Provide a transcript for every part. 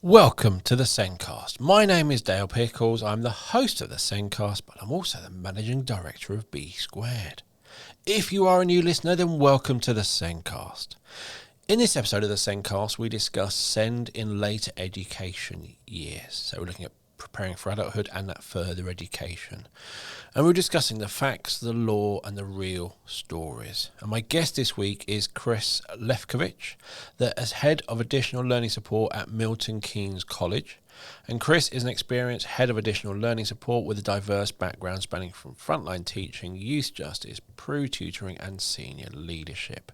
Welcome to the Sencast. My name is Dale Pickles. I'm the host of the Sencast, but I'm also the managing director of B Squared. If you are a new listener, then welcome to the Sencast. In this episode of the Sencast, we discuss SEND in later education years. So we're looking at preparing for adulthood and that further education. And we're discussing the facts, the law, and the real stories. And my guest this week is Chris Lefcovitch, as head of additional learning support at Milton Keynes College. And Chris is an experienced head of additional learning support with a diverse background spanning from frontline teaching, youth justice, PRU tutoring, and senior leadership.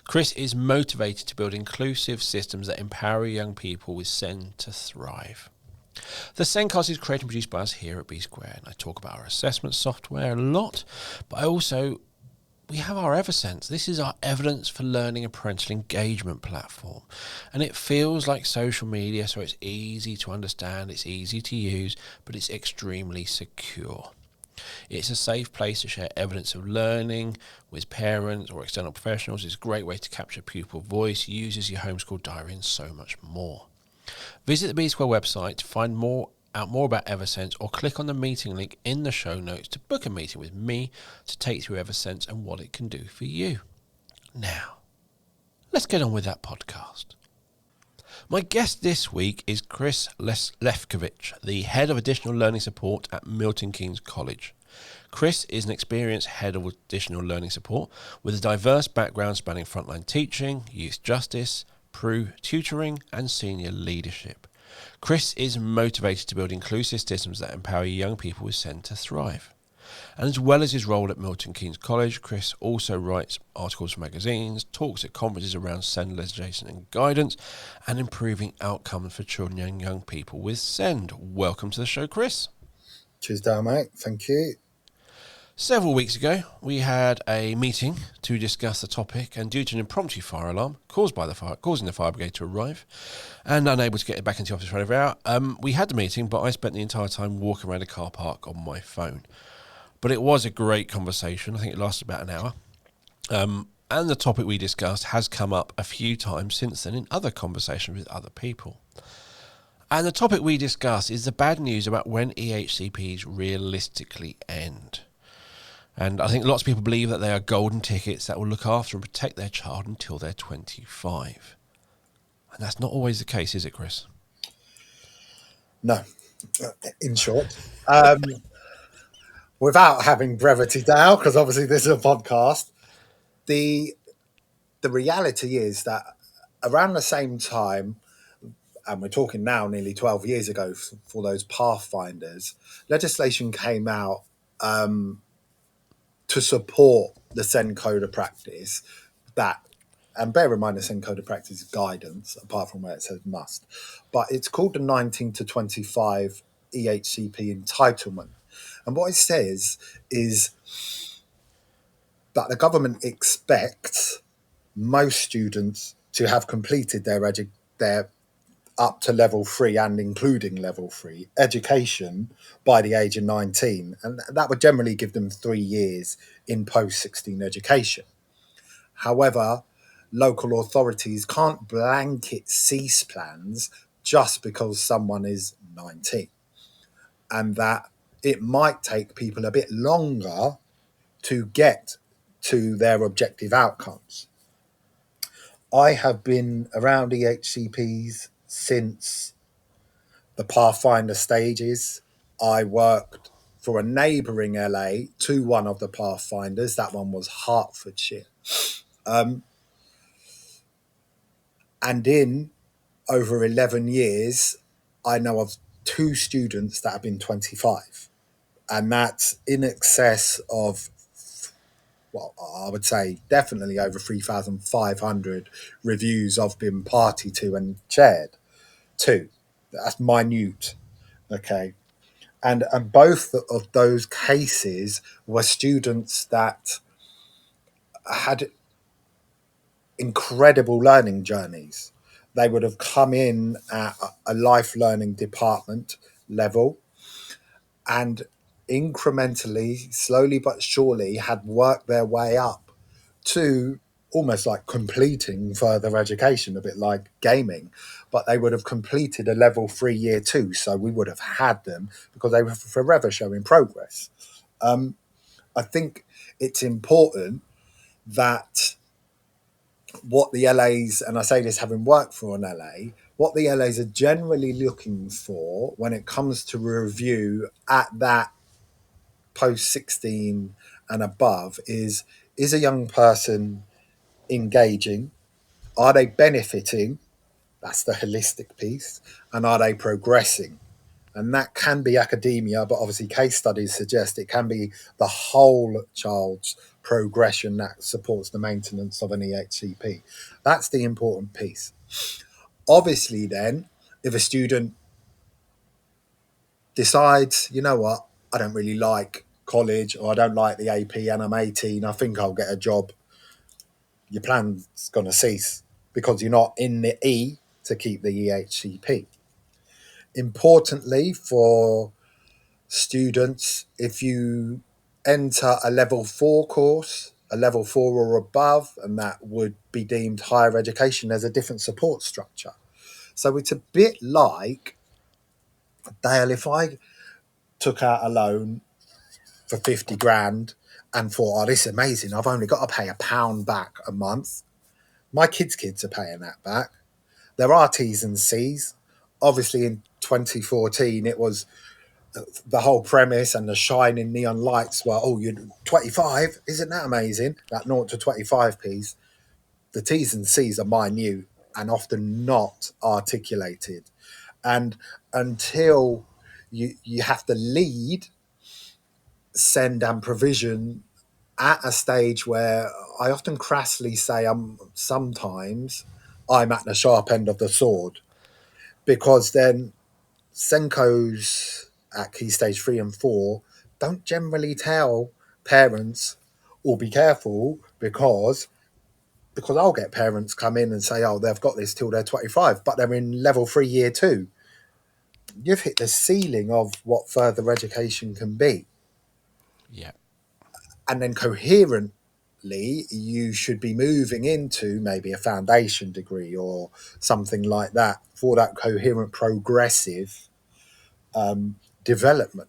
Chris is motivated to build inclusive systems that empower young people with SEND to thrive. The Sencast is created and produced by us here at B Squared, and I talk about our assessment software a lot, but we have our Eversense. This is our evidence for learning and parental engagement platform, and it feels like social media, so it's easy to understand, it's easy to use, but it's extremely secure. It's a safe place to share evidence of learning with parents or external professionals. It's a great way to capture pupil voice, uses your homeschool diary, and so much more. Visit the B Square website to find out more about Eversense, or click on the meeting link in the show notes to book a meeting with me to take you through Eversense and what it can do for you. Now, let's get on with that podcast. My guest this week is Chris Lefcovitch, the head of additional learning support at Milton Keynes College. Chris is an experienced head of additional learning support with a diverse background spanning frontline teaching, youth justice, PRU tutoring, and senior leadership. Chris is motivated to build inclusive systems that empower young people with SEND to thrive. And as well as his role at Milton Keynes College, Chris also writes articles for magazines, talks at conferences around SEND legislation and guidance, and improving outcomes for children and young people with SEND. Welcome to the show, Chris. Cheers, Dale, mate. Thank you. Several weeks ago, we had a meeting to discuss the topic, and due to an impromptu fire alarm causing the fire brigade to arrive, and unable to get it back into the office for another hour, we had the meeting, but I spent the entire time walking around a car park on my phone. But it was a great conversation. I think it lasted about an hour. And the topic we discussed has come up a few times since then in other conversations with other people. And the topic we discussed is the bad news about when EHCPs realistically end. And I think lots of people believe that they are golden tickets that will look after and protect their child until they're 25. And that's not always the case, is it, Chris? No, in short. Without having brevity, Dale, because obviously this is a podcast, the reality is that around the same time, and we're talking now nearly 12 years ago for those pathfinders, legislation came out to support the SEND Code of Practice and bear in mind the SEND Code of Practice is guidance, apart from where it says must, but it's called the 19 to 25 EHCP entitlement. And what it says is that the government expects most students to have completed their up to level 3 and including level 3 education by the age of 19, and that would generally give them 3 years in post-16 education. However, local authorities can't blanket cease plans just because someone is 19, and that it might take people a bit longer to get to their objective outcomes. I have been around EHCPs since the Pathfinder stages. I worked for a neighbouring LA to one of the Pathfinders. That one was Hertfordshire. And in over 11 years, I know of 2 students that have been 25. And that's in excess of, well, I would say definitely over 3,500 reviews I've been party to and chaired to. That's minute, okay? And both of those cases were students that had incredible learning journeys. They would have come in at a life learning department level and incrementally, slowly but surely, had worked their way up to almost like completing further education, a bit like gaming. but they would have completed a level 3 year 2. So we would have had them because they were forever showing progress. I think it's important that what the LAs, and I say this having worked for an LA, what the LAs are generally looking for when it comes to review at that post 16 and above is a young person engaging? Are they benefiting? That's the holistic piece. And are they progressing? And that can be academia, but obviously case studies suggest it can be the whole child's progression that supports the maintenance of an EHCP. That's the important piece. Obviously, then, if a student decides, you know what, I don't really like college or I don't like the AP and I'm 18, I think I'll get a job, your plan's going to cease because you're not in the E to keep the EHCP. Importantly, for students, if you enter a level 4 course, a level 4 or above, and that would be deemed higher education, there's a different support structure. So it's a bit like, Dale, if I took out a loan for 50 grand and thought, oh, this is amazing, I've only got to pay £1 back a month. My kids are paying that back. There are T's and C's. Obviously, in 2014, it was the whole premise and the shining neon lights were, oh, you're 25, isn't that amazing? That 0 to 25 piece. The T's and C's are minute and often not articulated. And until you have to lead, send, and provision at a stage where I often crassly say sometimes I'm at the sharp end of the sword, because then Senkos at key stage 3 and 4 don't generally tell parents, or be careful, because I'll get parents come in and say, oh, they've got this till they're 25, but they're in level 3 year 2. You've hit the ceiling of what further education can be. Yeah. And then coherently, you should be moving into maybe a foundation degree or something like that for that coherent progressive development.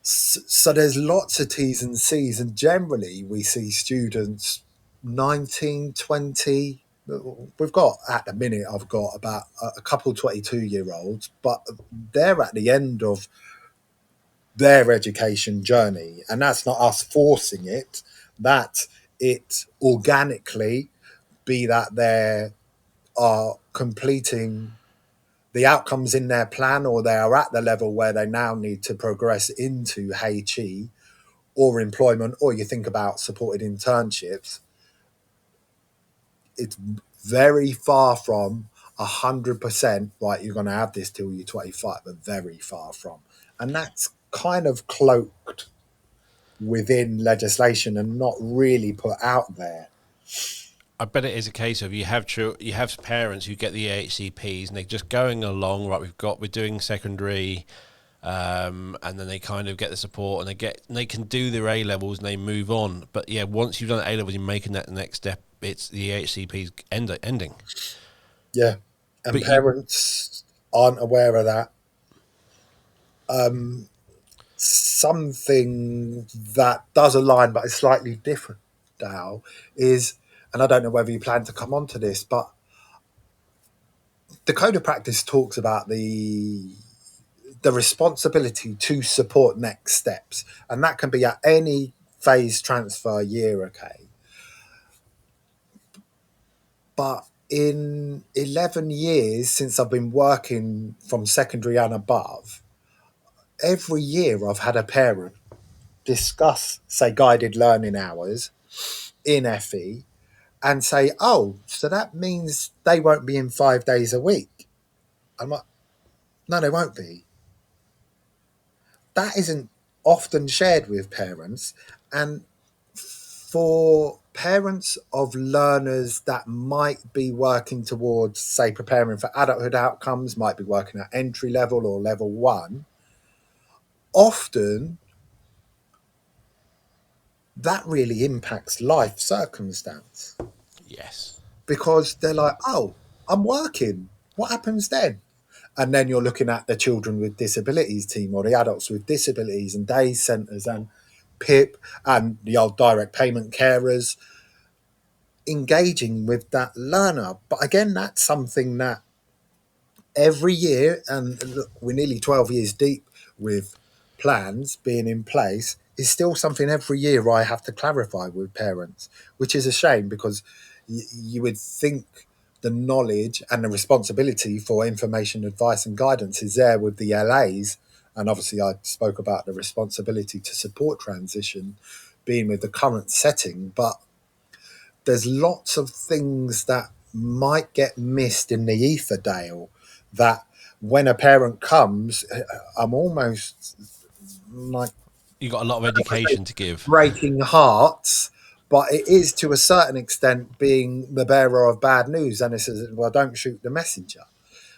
So there's lots of T's and C's, and generally we see students 19, 20. We've got, at the minute, I've got about a couple 22-year-olds, but they're at the end of their education journey, and that's not us forcing it, that it organically, be that they are completing the outcomes in their plan, or they are at the level where they now need to progress into HE or employment, or you think about supported internships. It's very far from 100% right, you're going to have this till you're 25, but very far from. And that's kind of cloaked within legislation and not really put out there. I bet it is a case of you have parents who get the EHCPs and they're just going along, right, we're doing secondary, and then they kind of get the support and they can do their A levels and they move on. But yeah, once you've done A levels, you're making that next step. It's the EHCPs ending. Yeah, and But you, parents aren't aware of that. Something that does align but is slightly different, Dal, is, and I don't know whether you plan to come on to this, but the code of practice talks about the responsibility to support next steps, and that can be at any phase transfer year, okay? But in 11 years since I've been working from secondary and above, every year I've had a parent discuss, say, guided learning hours in FE and say, oh, so that means they won't be in 5 days a week. I'm like, no, they won't be. That isn't often shared with parents. And for parents of learners that might be working towards, say, preparing for adulthood outcomes, might be working at entry level or level 1, often that really impacts life circumstance, yes, because they're like, oh, I'm working. What happens then? And then you're looking at the children with disabilities team or the adults with disabilities and day centres and PIP and the old direct payment carers engaging with that learner. But again, that's something that every year, and look, we're nearly 12 years deep with plans being in place, is still something every year I have to clarify with parents, which is a shame because you would think the knowledge and the responsibility for information, advice, and guidance is there with the LAs. And obviously, I spoke about the responsibility to support transition being with the current setting, but there's lots of things that might get missed in the ether, Dale, that when a parent comes, I'm almost like You got a lot of education to give. breaking hearts, but it is to a certain extent being the bearer of bad news. And it says, well, don't shoot the messenger,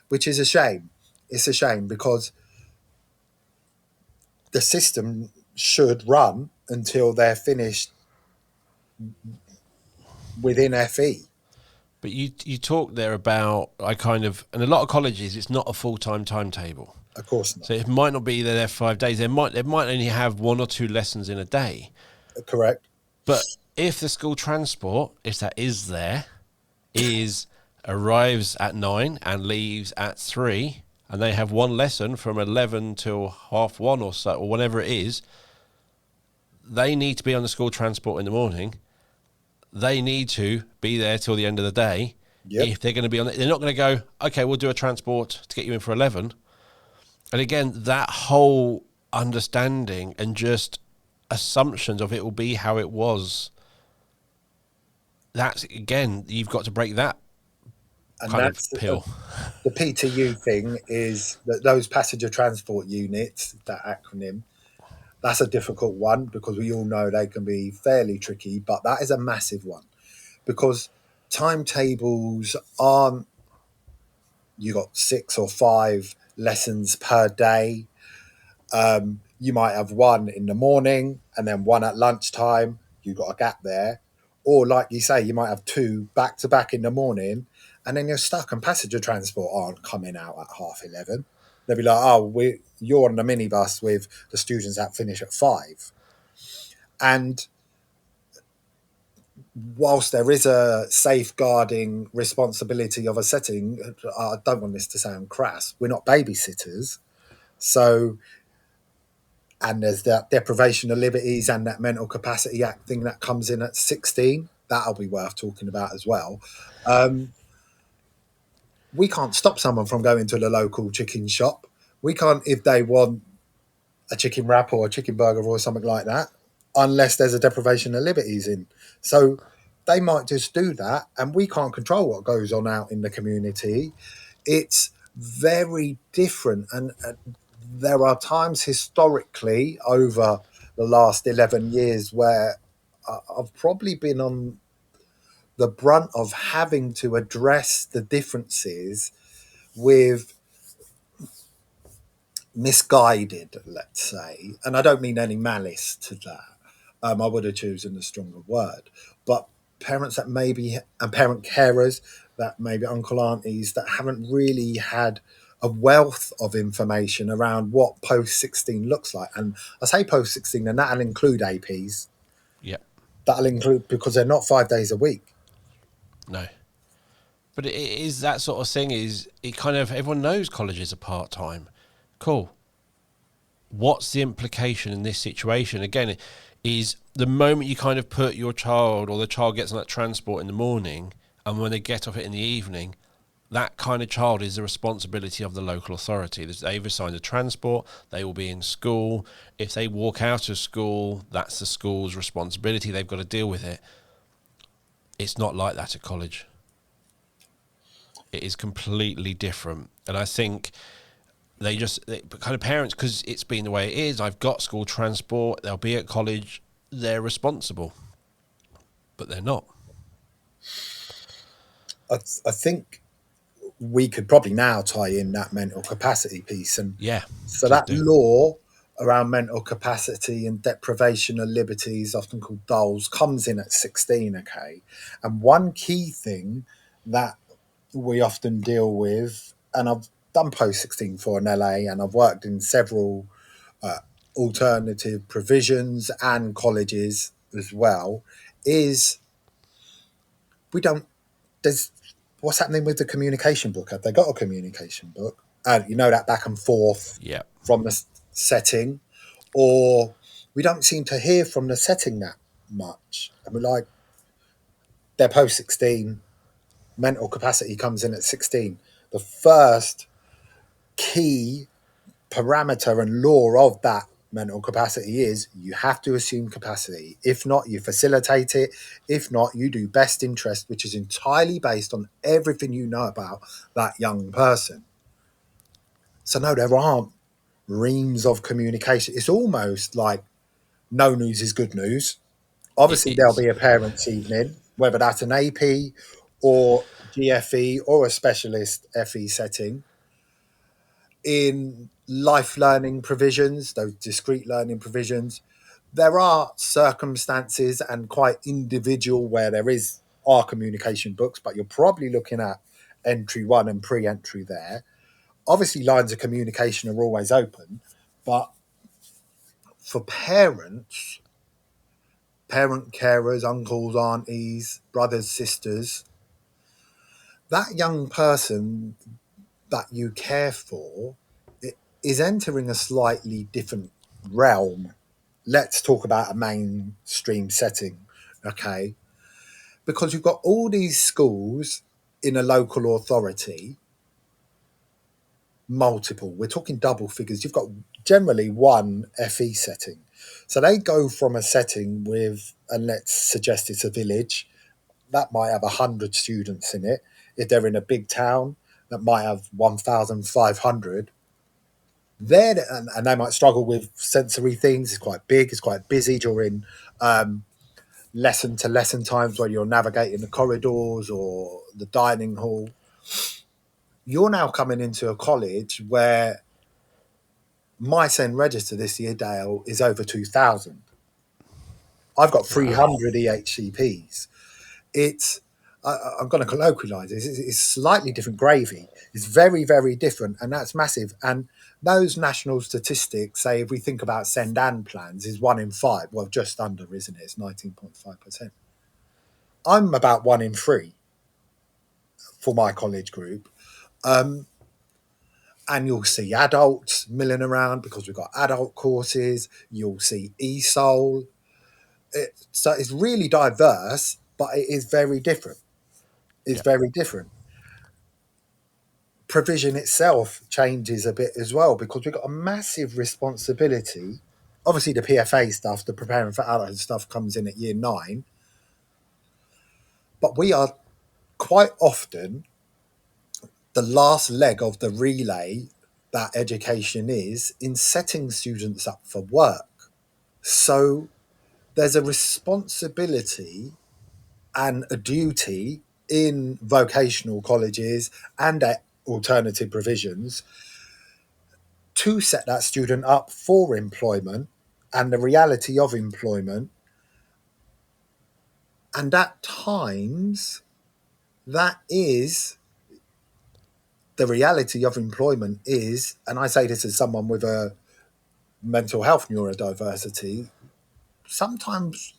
which is a shame. It's a shame because the system should run until they're finished within FE. But you talk there about I kind of, and a lot of colleges, it's not a full-time timetable. Of course not. So it might not be there 5 days. They might only have 1 or 2 lessons in a day. Correct. But if the school transport, if that is there, is arrives at 9 and leaves at 3, and they have one lesson from 11 till 1:30 or so, or whatever it is, they need to be on the school transport in the morning. They need to be there till the end of the day. Yep. If they're going to be on it, they're not going to go, okay, we'll do a transport to get you in for 11. And again, that whole understanding and just assumptions of it will be how it was. That's, again, you've got to break that And kind of that's pill. the PTU thing is that those passenger transport units, that acronym, that's a difficult one because we all know they can be fairly tricky, but that is a massive one because timetables aren't, you got 6 or 5 lessons per day. You might have one in the morning and then one at lunchtime. You've got a gap there. Or, like you say, you might have 2 back to back in the morning and then you're stuck and passenger transport aren't coming out at 11:30. They'll be like, oh, you're on the minibus with the students that finish at 5. And whilst there is a safeguarding responsibility of a setting, I don't want this to sound crass, we're not babysitters. So, and there's that deprivation of liberties and that mental capacity act thing that comes in at 16. That'll be worth talking about as well. We can't stop someone from going to the local chicken shop. We can't, if they want a chicken wrap or a chicken burger or something like that, unless there's a deprivation of liberties in. So they might just do that, and we can't control what goes on out in the community. It's very different, and there are times historically over the last 11 years where I've probably been on the brunt of having to address the differences with misguided, let's say, and I don't mean any malice to that. I would have chosen a stronger word, but parents that maybe and parent carers that maybe uncle aunties that haven't really had a wealth of information around what post 16 looks like. And I say post 16, and that'll include APs. Yeah. That'll include because they're not 5 days a week. No. But it is that sort of thing is, it kind of, everyone knows colleges are part-time. Cool. What's the implication in this situation? Again, is the moment you kind of put your child or the child gets on that transport in the morning and when they get off it in the evening, that kind of child is the responsibility of the local authority. They've assigned a transport, they will be in school. If they walk out of school, that's the school's responsibility. They've got to deal with it. It's not like that at college. It is completely different. And I think they kind of parents, because it's been the way it is, I've got school transport, they'll be at college, they're responsible. But they're not. I think we could probably now tie in that mental capacity piece. And Yeah. so that law around mental capacity and deprivation of liberties, often called DOLS, comes in at 16, okay? And one key thing that we often deal with, and I've done post 16 for in LA, and I've worked in several uh, alternative provisions and colleges as well, is we don't, there's, what's happening with the communication book? Have they got a communication book? And that back and forth Yeah. from the setting, or we don't seem to hear from the setting that much. And we're like, they're post 16, mental capacity comes in at 16. The first key parameter and law of that mental capacity is you have to assume capacity. If not, you facilitate it. If not, you do best interest, which is entirely based on everything you know about that young person. So, no, there aren't reams of communication. It's almost like no news is good news. It Obviously, there'll is. be a parents' evening, whether that's an AP or GFE or a specialist FE setting. In life learning provisions, those discrete learning provisions, there are circumstances and quite individual where there are communication books, but you're probably looking at entry one and pre-entry there. Obviously, lines of communication are always open, but for parents, parent carers, uncles, aunties, brothers, sisters, that young person that you care for is entering a slightly different realm. Let's talk about a mainstream setting, okay? Because you've got all these schools in a local authority, multiple, we're talking double figures. You've got generally one FE setting. So they go from a setting with, and let's suggest it's a village, that might have 100 students in it. If they're in a big town, that might have 1,500. There, and they might struggle with sensory things. It's quite big, it's quite busy during lesson to lesson times when you're navigating the corridors or the dining hall. You're now coming into a college where my SEN register this year, Dale, is over 2,000. I've got Wow. 300 EHCPs. It's I'm going to colloquialize this. It's slightly different gravy. It's very, very different, and that's massive. And those national statistics say if we think about send and plans is 1 in 5. Well, just under, isn't it? It's 19.5%. I'm about 1 in 3 for my college group. Um, and you'll see adults milling around because we've got adult courses. You'll see ESOL. So it's really diverse, but it is very different. It's Yeah. very different. Provision itself changes a bit as well because we've got a massive responsibility. Obviously, the PFA stuff, the preparing for adulthood stuff, comes in at year 9, but we are quite often the last leg of the relay that education is in setting students up for work. So there's a responsibility and a duty in vocational colleges and at alternative provisions to set that student up for employment and the reality of employment. And at times, that is the reality of employment is, and I say this as someone with a mental health neurodiversity, sometimes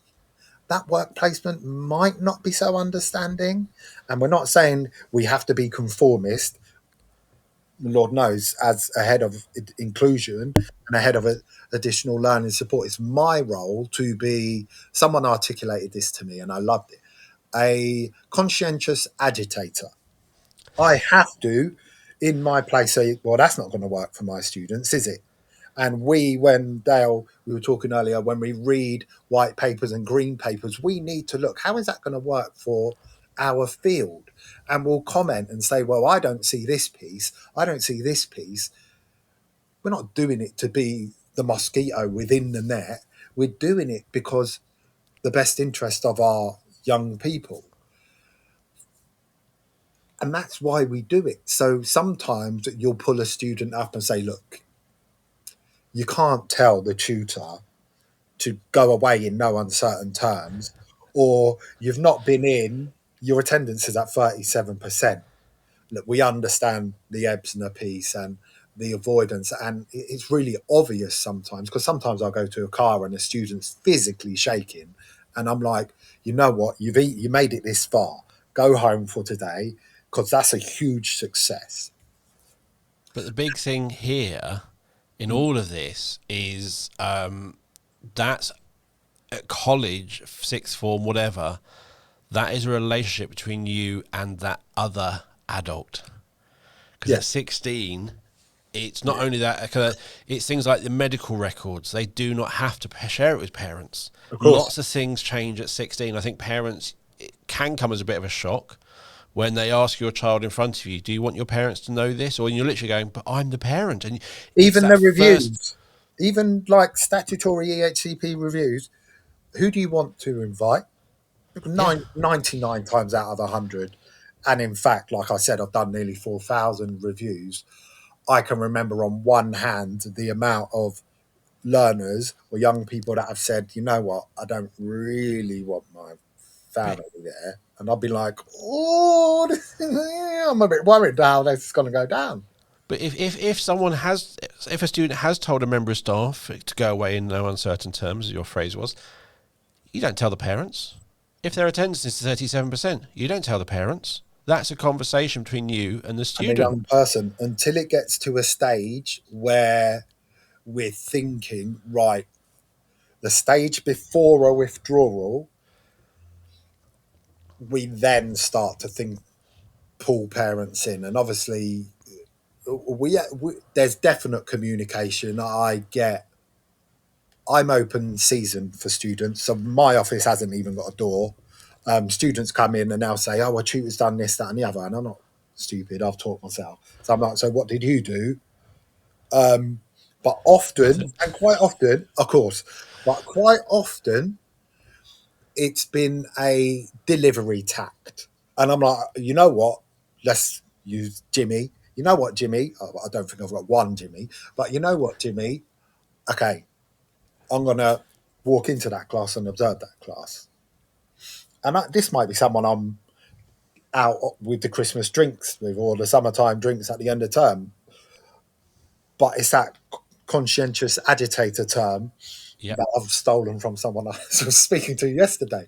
that work placement might not be so understanding. And we're not saying we have to be conformist. Lord knows, as a head of inclusion and a head of additional learning support, it's my role to be, someone articulated this to me and I loved it, a conscientious agitator. I have to, in my place, say, well, that's not going to work for my students, is it? And when Dale, we were talking earlier, when we read white papers and green papers, we need to look, how is that going to work for our field? And we'll comment and say, well, I don't see this piece. I don't see this piece. We're not doing it to be the mosquito within the net. We're doing it because the best interest of our young people. And that's why we do it. So sometimes you'll pull a student up and say, look, you can't tell the tutor to go away in no uncertain terms, or you've not been in, your attendance is at 37%. look, we understand the ebbs and the peace and the avoidance, and it's really obvious sometimes, because sometimes I'll go to a car and a student's physically shaking, and I'm like, you know what, you made it this far, go home for today, because that's a huge success. But the big thing here in all of this is that's at college, sixth form, whatever, that is a relationship between you and that other adult. Because at 16, it's not only that, it's things like the medical records. They do not have to share it with parents. Of course. Lots of things change at 16. I think parents, it can come as a bit of a shock when they ask your child in front of you, do you want your parents to know this? Or you're literally going, but I'm the parent. And even the reviews, even like statutory EHCP reviews, who do you want to invite? 99 times out of 100. And in fact, like I said, I've done nearly 4,000 reviews. I can remember on one hand the amount of learners or young people that have said, you know what, I don't really want my family there. And I'll be like, oh, I'm a bit worried how this is going to go down. But if someone has, if a student has told a member of staff to go away in no uncertain terms, as your phrase was, you don't tell the parents. If their attendance is 37%, you don't tell the parents. That's a conversation between you and the student. And the young person, until it gets to a stage where we're thinking, right, the stage before a withdrawal, we then start to think, pull parents in. And obviously, there's definite communication. I'm open season for students, so my office hasn't even got a door. Students come in and they'll say, oh, our tutor's done this, that and the other, and I'm not stupid, I've taught myself. So I'm like, so what did you do? But often, and quite often, of course, but quite often it's been a delivery tact. And I'm like, you know what, let's use Jimmy. You know what, Jimmy? I don't think I've got one Jimmy, but you know what, Jimmy? Okay, I'm going to walk into that class and observe that class. And this might be someone I'm out with the Christmas drinks with, or the summertime drinks at the end of term. But it's that conscientious agitator term that I've stolen from someone I was speaking to yesterday.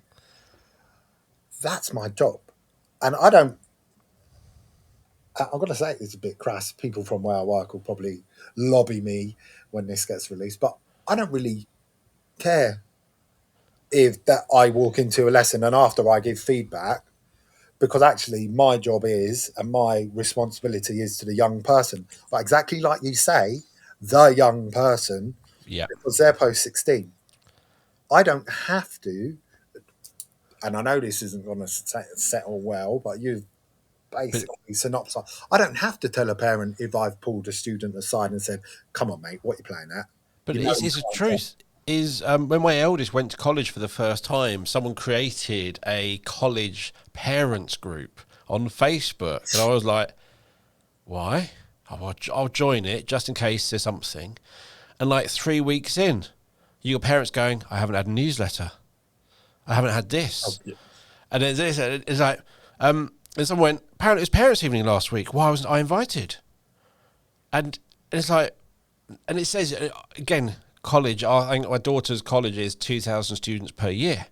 That's my job. And I'm going to say it's a bit crass. People from where I work will probably lobby me when this gets released, but I don't really care if that I walk into a lesson and after I give feedback, because actually my job is, and my responsibility is to the young person. But exactly like you say, the young person, because they're post 16. I don't have to, and I know this isn't going to settle well, but you've basically synopsized. I don't have to tell a parent if I've pulled a student aside and said, come on, mate, what are you playing at? But it's the truth. Is when my eldest went to college for the first time, someone created a college parents group on Facebook, and I was like, "Why? I'll join it just in case there's something." And like 3 weeks in, you got parents going, "I haven't had a newsletter. I haven't had this," and it's like, and someone went, "Apparently it was parents' evening last week. Why wasn't I invited?" And it's like, and it says again. College, I think my daughter's college is 2,000 students per year.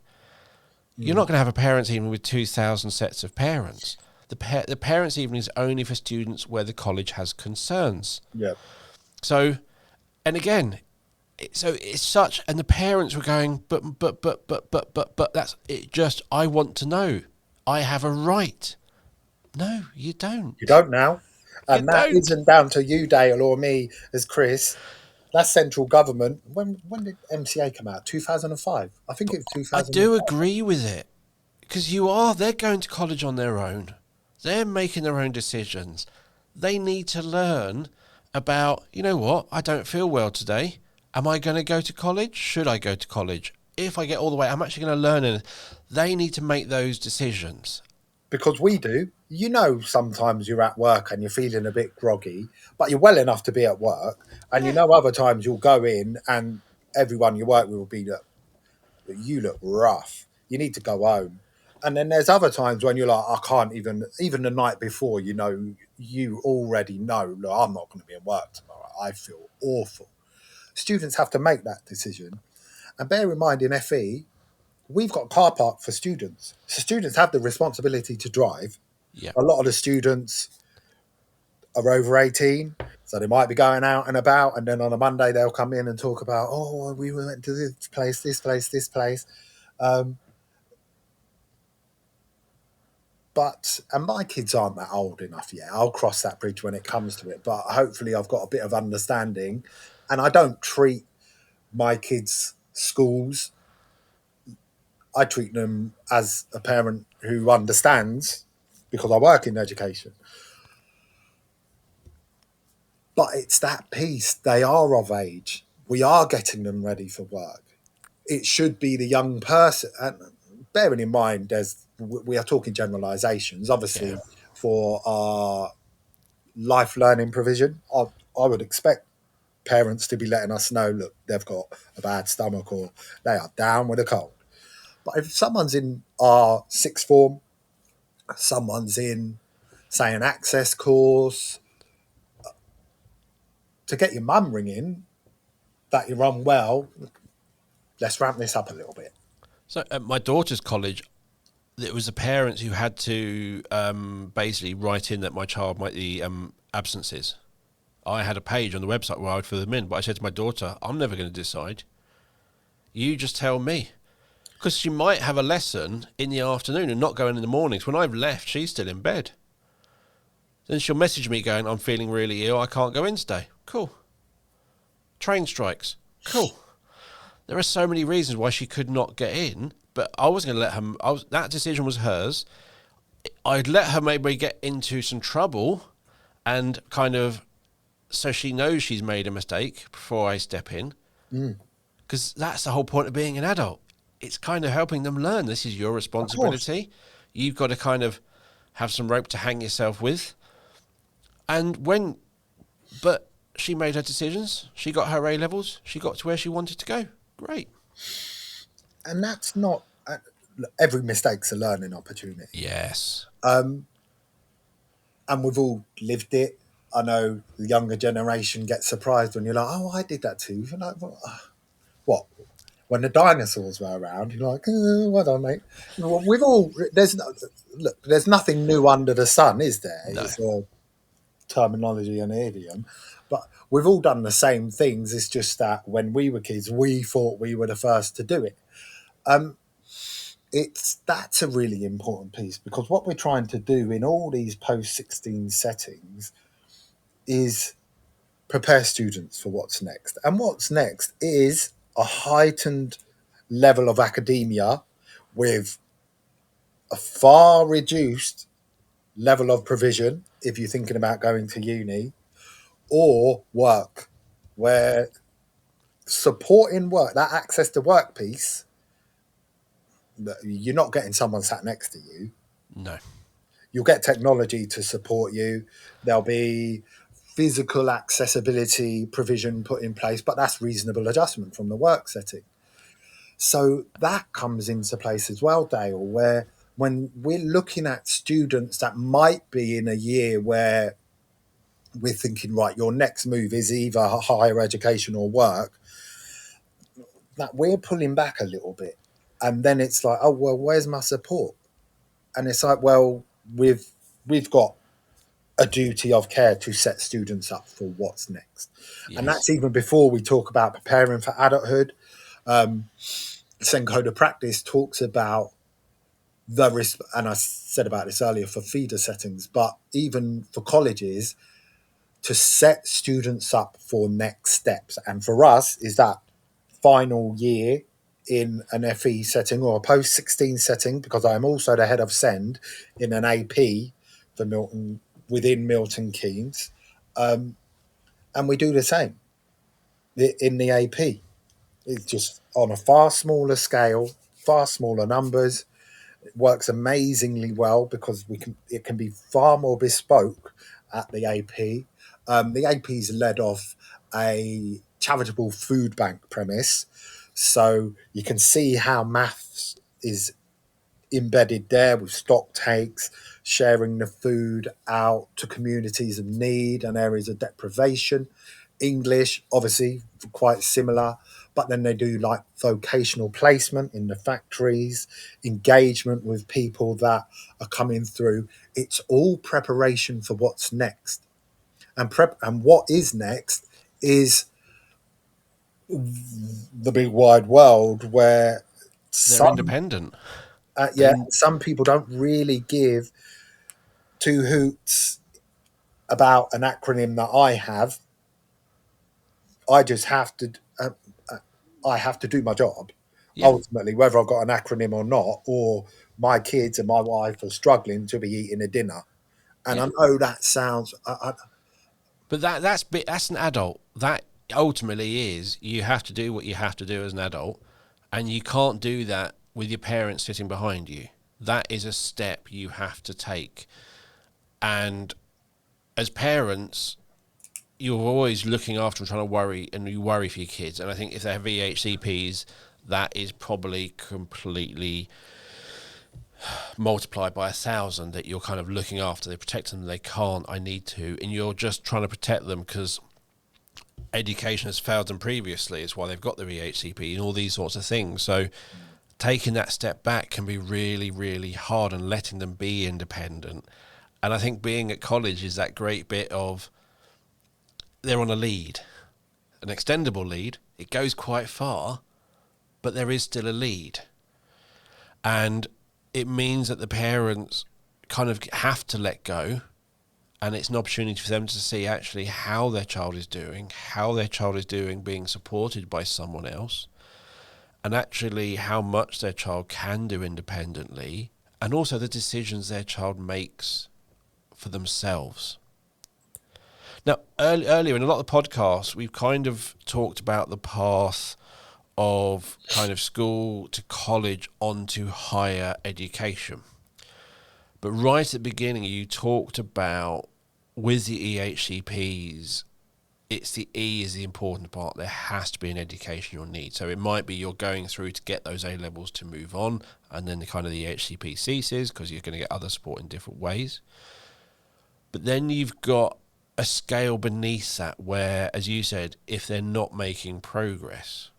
You're not going to have a parents' evening with 2,000 sets of parents. The parents' evening is only for students where the college has concerns. Yeah. So, and again, it's such, and the parents were going, but that's it. Just I want to know. I have a right. No, you don't. You don't now, and that isn't down to you, Dale, or me as Chris. That's central government. When did MCA come out? 2005. I think it's 2005. I do agree with it, because they're going to college on their own. They're making their own decisions. They need to learn about, you know what, I don't feel well today. Am I going to go to college? Should I go to college? If I get all the way, I'm actually going to learn it. They need to make those decisions. Because we do. You know, sometimes you're at work and you're feeling a bit groggy, but you're well enough to be at work. And you know, other times you'll go in and everyone you work with will be that you look rough. You need to go home. And then there's other times when you're like, I can't even the night before, you already know, look, I'm not going to be in work tomorrow. I feel awful. Students have to make that decision. And bear in mind, in FE, we've got car park for students. So students have the responsibility to drive. Yeah. A lot of the students are over 18, so they might be going out and about. And then on a Monday, they'll come in and talk about, oh, we went to this place, this place, this place. And my kids aren't that old enough yet. I'll cross that bridge when it comes to it. But hopefully, I've got a bit of understanding. And I don't treat my kids' schools, I treat them as a parent who understands because I work in education. But it's that piece. They are of age. We are getting them ready for work. It should be the young person. And bearing in mind, we are talking generalizations. Yeah. Obviously, for our life learning provision, I would expect parents to be letting us know, look, they've got a bad stomach or they are down with a cold. But if someone's in our sixth form, someone's in, say, an access course, to get your mum ringing that you're unwell, let's ramp this up a little bit. So at my daughter's college, it was the parents who had to basically write in that my child might be absences. I had a page on the website where I would fill them in, but I said to my daughter, I'm never going to decide. You just tell me. Because she might have a lesson in the afternoon and not go in the mornings. When I've left, she's still in bed. Then she'll message me going, I'm feeling really ill, I can't go in today. Cool. Train strikes. Cool. There are so many reasons why she could not get in, but I was going to let her, that decision was hers. I'd let her maybe get into some trouble and kind of, so she knows she's made a mistake before I step in. Because that's the whole point of being an adult. It's kind of helping them learn. This is your responsibility. You've got to kind of have some rope to hang yourself with. But she made her decisions. She got her A levels. She got to where she wanted to go. Great. And that's not, every mistake's a learning opportunity. Yes. And we've all lived it. I know the younger generation gets surprised when you're like, oh, I did that too. You're like, what? When the dinosaurs were around, you're like, well done, mate. We've all, there's nothing new under the sun, is there? No. It's a terminology and idiom. But we've all done the same things. It's just that when we were kids, we thought we were the first to do it. That's a really important piece, because what we're trying to do in all these post-16 settings is prepare students for what's next. And what's next is a heightened level of academia with a far reduced level of provision if you're thinking about going to uni, or work, where supporting work, that access to work piece, you're not getting someone sat next to you. No. You'll get technology to support you. There'll be physical accessibility provision put in place, but that's reasonable adjustment from the work setting. So that comes into place as well, Dale, where when we're looking at students that might be in a year where we're thinking, right, your next move is either higher education or work, that we're pulling back a little bit. And then it's like, oh, well, where's my support? And it's like, well, we've got a duty of care to set students up for what's next. Yes. And that's even before we talk about preparing for adulthood. Sen Code of Practice talks about the risk, and I said about this earlier for feeder settings, but even for colleges, to set students up for next steps. And for us, is that final year in an FE setting or a post-16 setting, because I'm also the head of SEND in an AP for Milton, within Milton Keynes. And we do the same in the AP. It's just on a far smaller scale, far smaller numbers. It works amazingly well because it can be far more bespoke at the AP. The AP is led off a charitable food bank premise, so you can see how maths is embedded there with stock takes, sharing the food out to communities of need and areas of deprivation. English, obviously, quite similar, but then they do like vocational placement in the factories, engagement with people that are coming through. It's all preparation for what's next. And what is next is the big wide world where They're some independent. yeah, some people don't really give two hoots about an acronym that I have. I just have to. I have to do my job. Yeah, Ultimately, whether I've got an acronym or not, or my kids and my wife are struggling to be eating a dinner. And yeah. I know that sounds. But that's an adult. That ultimately is, you have to do what you have to do as an adult, and you can't do that with your parents sitting behind you. That is a step you have to take. And as parents, you're always looking after and trying to worry, and you worry for your kids. And I think if they have EHCPs, that is probably completely multiplied by 1,000, that you're kind of looking after. They protect them, they can't, I need to, and you're just trying to protect them because education has failed them previously. It's why they've got their EHCP and all these sorts of things. So taking that step back can be really, really hard, and letting them be independent. And I think being at college is that great bit of, they're on a lead, an extendable lead. It goes quite far, but there is still a lead. And it means that the parents kind of have to let go, and it's an opportunity for them to see actually how their child is doing, being supported by someone else, and actually how much their child can do independently, and also the decisions their child makes for themselves. Now, earlier in a lot of the podcasts, we've kind of talked about the path of kind of school to college onto higher education. But right at the beginning, you talked about, with the EHCPs, it's the E is the important part. There has to be an educational need. So it might be you're going through to get those A levels to move on, and then the kind of the EHCP ceases because you're going to get other support in different ways. But then you've got a scale beneath that where, as you said, if they're not making progress,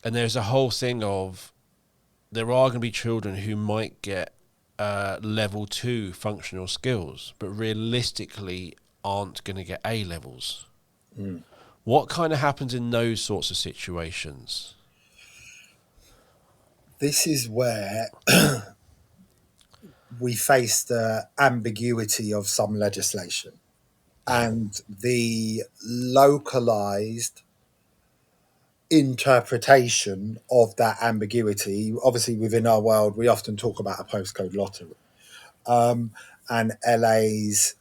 and there's a whole thing of, there are going to be children who might get level 2 functional skills, but realistically aren't going to get A levels. What kind of happens in those sorts of situations? This is where we face the ambiguity of some legislation Yeah, and the localized interpretation of that ambiguity. Obviously, within our world, we often talk about a postcode lottery, and LA's.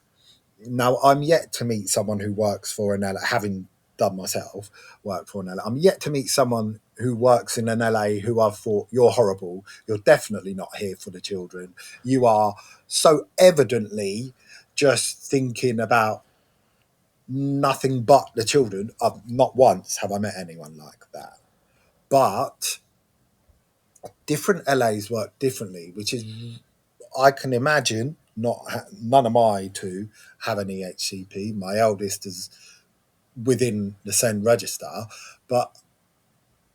Now, I'm yet to meet someone who works for an LA, having done myself work for an LA. I'm yet to meet someone who works in an LA who I've thought, you're horrible. You're definitely not here for the children. You are so evidently just thinking about nothing but the children. Not once have I met anyone like that. But different LAs work differently, which is, I can imagine, none of my two have an EHCP. My eldest is within the SEND register, but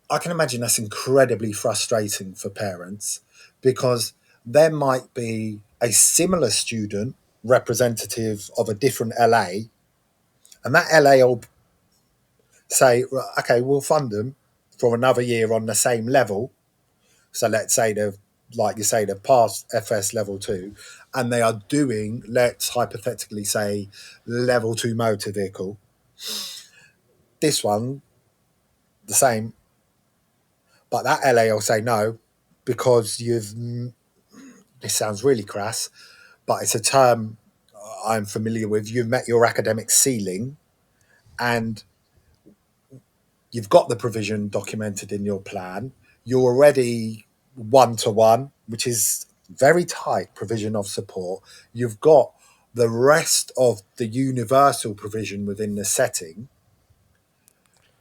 I can imagine that's incredibly frustrating for parents because there might be a similar student representative of a different LA, and that LA will say, "Right, okay, we'll fund them for another year on the same level." So let's say they've, like you say, they've passed FS level 2 and they are doing, let's hypothetically say, level 2 motor vehicle. This one, the same, but that LA will say no because this sounds really crass, but it's a term I'm familiar with. You've met your academic ceiling and you've got the provision documented in your plan. You're already 1-to-1, which is very tight provision of support. You've got the rest of the universal provision within the setting.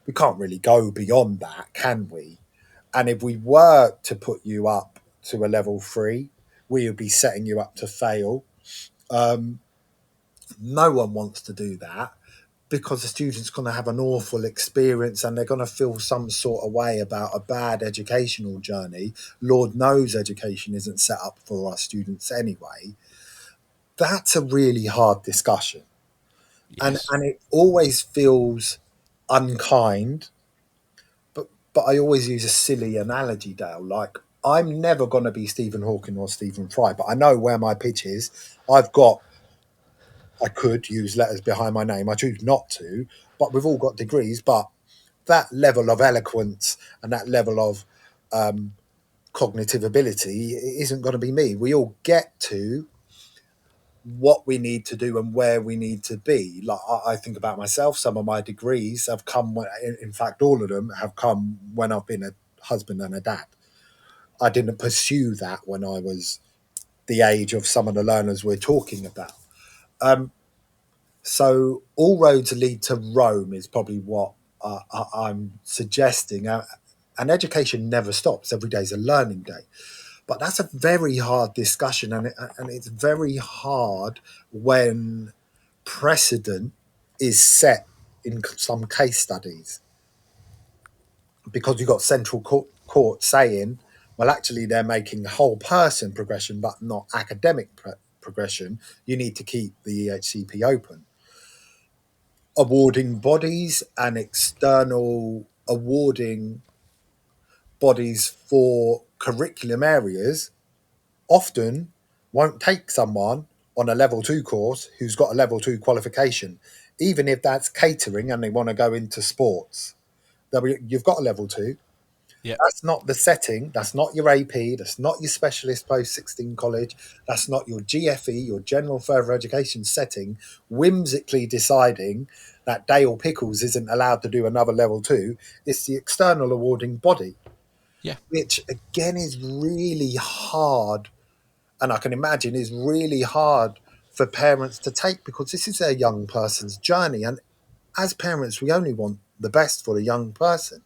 We can't really go beyond that, can we? And if we were to put you up to a level 3, we would be setting you up to fail. No one wants to do that because the student's going to have an awful experience and they're going to feel some sort of way about a bad educational journey. Lord knows education isn't set up for our students anyway. That's a really hard discussion. Yes. And it always feels unkind, but I always use a silly analogy, Dale. Like, I'm never going to be Stephen Hawking or Stephen Fry, but I know where my pitch is. I could use letters behind my name. I choose not to, but we've all got degrees. But that level of eloquence and that level of cognitive ability isn't going to be me. We all get to what we need to do and where we need to be. Like, I think about myself. Some of my degrees have come when, in fact, all of them have come when I've been a husband and a dad. I didn't pursue that when I was the age of some of the learners we're talking about. So all roads lead to Rome is probably what I'm suggesting. And education never stops. Every day is a learning day. But that's a very hard discussion, and it's very hard when precedent is set in some case studies, because you've got central court saying, well, actually, they're making whole person progression, but not academic progression. You need to keep the EHCP open. Awarding bodies and external awarding bodies for curriculum areas often won't take someone on a level 2 course who's got a level 2 qualification, even if that's catering and they want to go into sports. You've got a level 2. Yeah. That's not the setting. That's not your AP. That's not your specialist post 16 college. That's not your GFE, your general further education setting, whimsically deciding that Dale Pickles isn't allowed to do another level 2. It's the external awarding body, Yeah. which again is really hard. And I can imagine is really hard for parents to take, because this is their young person's journey. And as parents, we only want the best for the young person.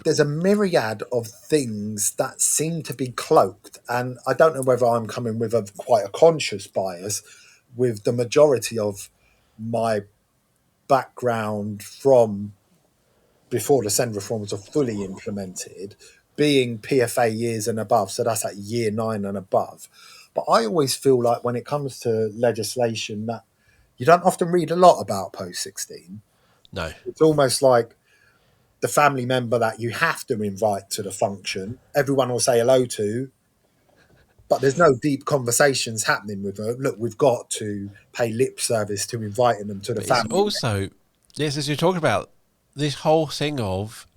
There's a myriad of things that seem to be cloaked, and I don't know whether I'm coming with quite a conscious bias with the majority of my background from before the SEND reforms are fully implemented, being PFA years and above, so that's at year 9 and above. But I always feel like when it comes to legislation that you don't often read a lot about post 16. No. It's almost like the family member that you have to invite to the function, everyone will say hello to, but there's no deep conversations happening with them. Look, we've got to pay lip service to inviting them to the But it's family. also, yes, as you're talking about, this whole thing of,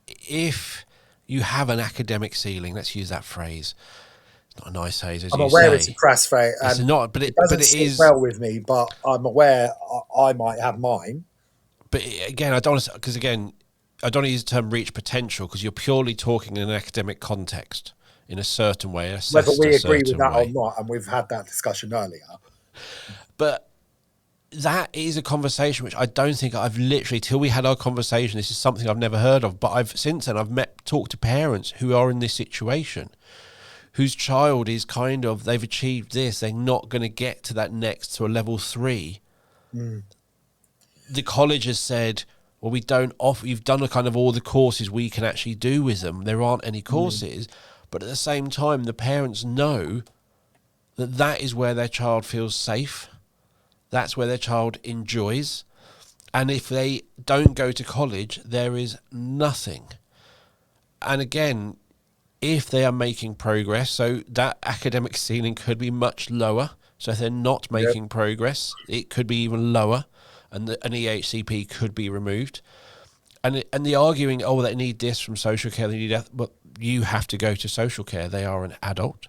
if you have an academic ceiling, let's use that phrase. It's not a nice phrase, as I'm you aware it's say. a crass phrase, It's and not, but it doesn't it sit is. well with me, but I'm aware I might have mine. But again, I don't want to, because again, I don't want to use the term reach potential, because you're purely talking in an academic context in a certain way, Whether assessed we a agree with certain that or way. not, and we've had that discussion earlier. But that is a conversation which I don't think I've literally, till we had our conversation, this is something I've never heard of, but since then I've talked to parents who are in this situation, whose child is kind of, they've achieved this, they're not going to get to that next, to a level 3. The college has said, well, we don't offer, you've done a kind of all the courses we can actually do with them. There aren't any courses. But at the same time, the parents know that that is where their child feels safe. That's where their child enjoys. And if they don't go to college, there is nothing. And again, if they are making progress, so that academic ceiling could be much lower. So if they're not making progress, it could be even lower, and an EHCP could be removed. And the arguing, oh, they need this from social care, they need that, but you have to go to social care. They are an adult.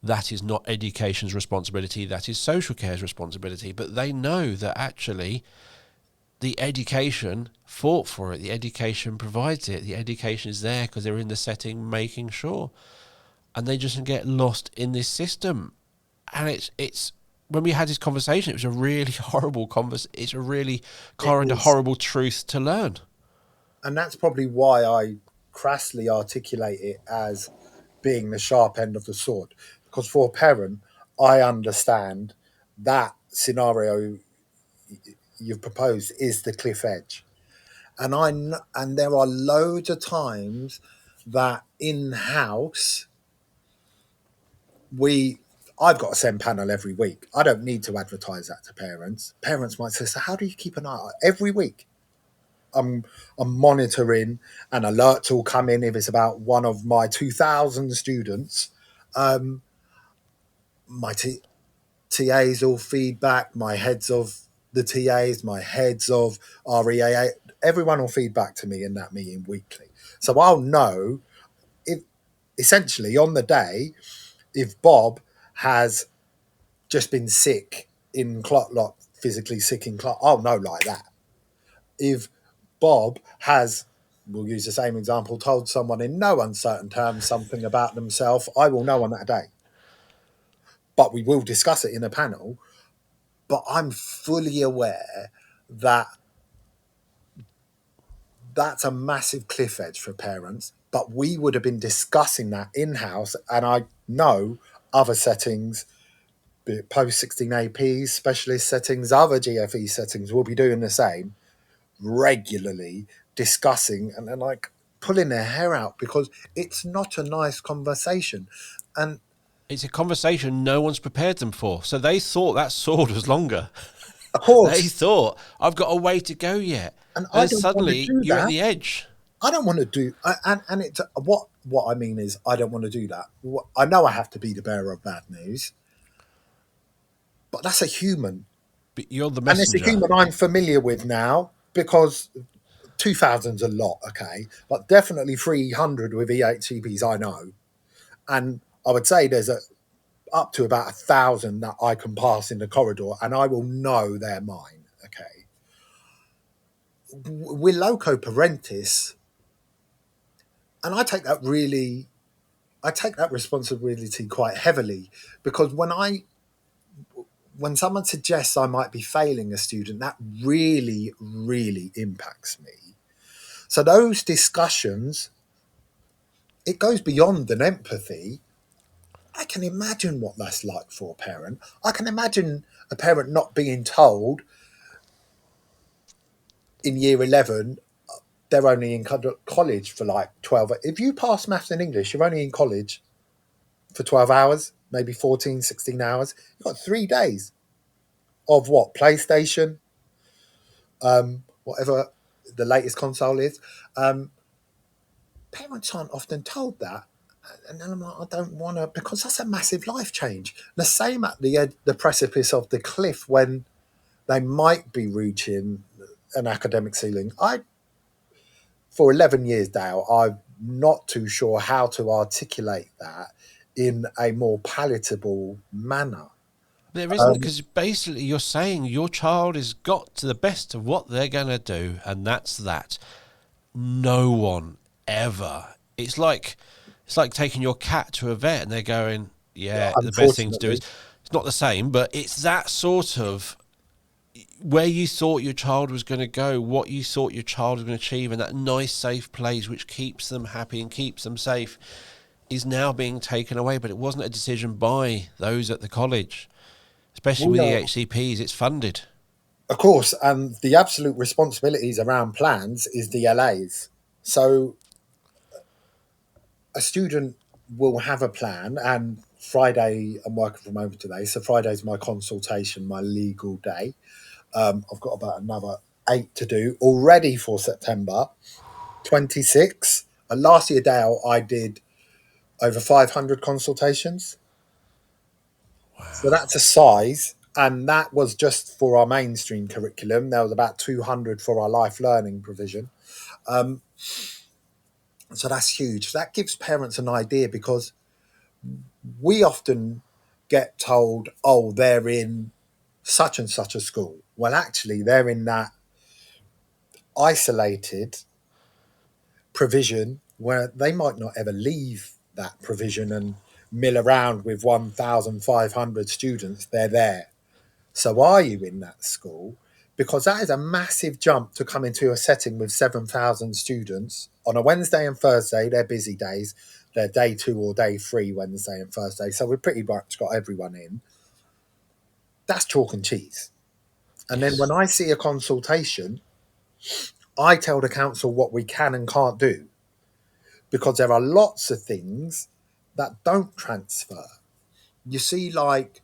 That is not education's responsibility. That is social care's responsibility. But they know that actually the education fought for it. The education provides it. The education is there because they're in the setting making sure. And they just get lost in this system. And it's when we had this conversation, it was a really horrible conversation. It's a really kind of horrible truth to learn. And that's probably why I crassly articulate it as being the sharp end of the sword, because for a parent, I understand that scenario you've proposed is the cliff edge, and and there are loads of times that in house we I've got a send panel every week. I don't need to advertise that to parents. Parents might say, "So how do you keep an eye on every week?" I'm I'm monitoring, and alerts will come in if it's about one of my 2,000 students. Um, my TAs will feedback, my heads of the TAs, my heads of REAA, everyone will feedback to me in that meeting weekly. So I'll know if essentially on the day if Bob has just been sick in class, like physically sick in class, I'll know like that. If Bob has, we'll use the same example, told someone in no uncertain terms something about themselves, I will know on that day. But we will discuss it in a panel. But I'm fully aware that that's a massive cliff edge for parents. But we would have been discussing that in house. And I know other settings, be it post 16 APs, specialist settings, other GFE settings will be doing the same regularly, discussing and like pulling their hair out because it's not a nice conversation. And It's a conversation no one's prepared them for. So they thought that sword was longer. of They course, thought, I've got a way to go yet. and And I then don't want to suddenly do you're at that. the edge. I don't want to do, and it's what I mean is I don't want to do that. I know I have to be the bearer of bad news, but that's a human, But you're the and it's a messenger. human I'm familiar with now because 2000's a lot, okay, but definitely 300 with EHCPs I know, and I would say there's a up to about 1,000 that I can pass in the corridor, and I will know they're mine. Okay, we're loco parentis, and I take that responsibility quite heavily because when someone suggests I might be failing a student, that really, really impacts me. So those discussions, it goes beyond an empathy. I can imagine what that's like for a parent. I can imagine a parent not being told in year 11 they're only in college for like 12. If you pass maths and English, you're only in college for 12 hours, maybe 14, 16 hours. You've got 3 days of what? PlayStation, whatever the latest console is. Um, Parents aren't often told that. And then I'm like, I don't want to, because that's a massive life change. The same at the precipice of the cliff when they might be reaching an academic ceiling. For 11 years, Dale, I'm not too sure how to articulate that in a more palatable manner. There isn't, because basically you're saying your child has got to the best of what they're going to do, and that's that. No one ever. It's like taking your cat to a vet and they're going, yeah, the best thing to do is, Unfortunately, it's not the same, but it's that sort of where you thought your child was going to go, what you thought your child was going to achieve, and that nice, safe place which keeps them happy and keeps them safe is now being taken away. But it wasn't a decision by those at the college, especially we with the are, EHCPs. It's funded. of course, and the absolute responsibilities around plans is the LA's. So a student will have a plan, and Friday, I'm working from home today, so Friday's my consultation, my legal day. I've got about another 8 to do already for September 26. And last year, Dale, I did over 500 consultations. So Wow. that's a size. And that was just for our mainstream curriculum. There was about 200 for our life learning provision. Um, so that's huge. That gives parents an idea because we often get told, oh, they're in such and such a school. Well, actually, they're in that isolated provision where they might not ever leave that provision and mill around with 1,500 students. They're there. So are you in that school? because that is a massive jump to come into a setting with 7,000 students on a Wednesday and Thursday. They're busy days. They're day 2 or day 3, Wednesday and Thursday. So we've pretty much got everyone in. That's chalk and cheese. And then Yes. when I see a consultation, I tell the council what we can and can't do, because there are lots of things that don't transfer. You see, like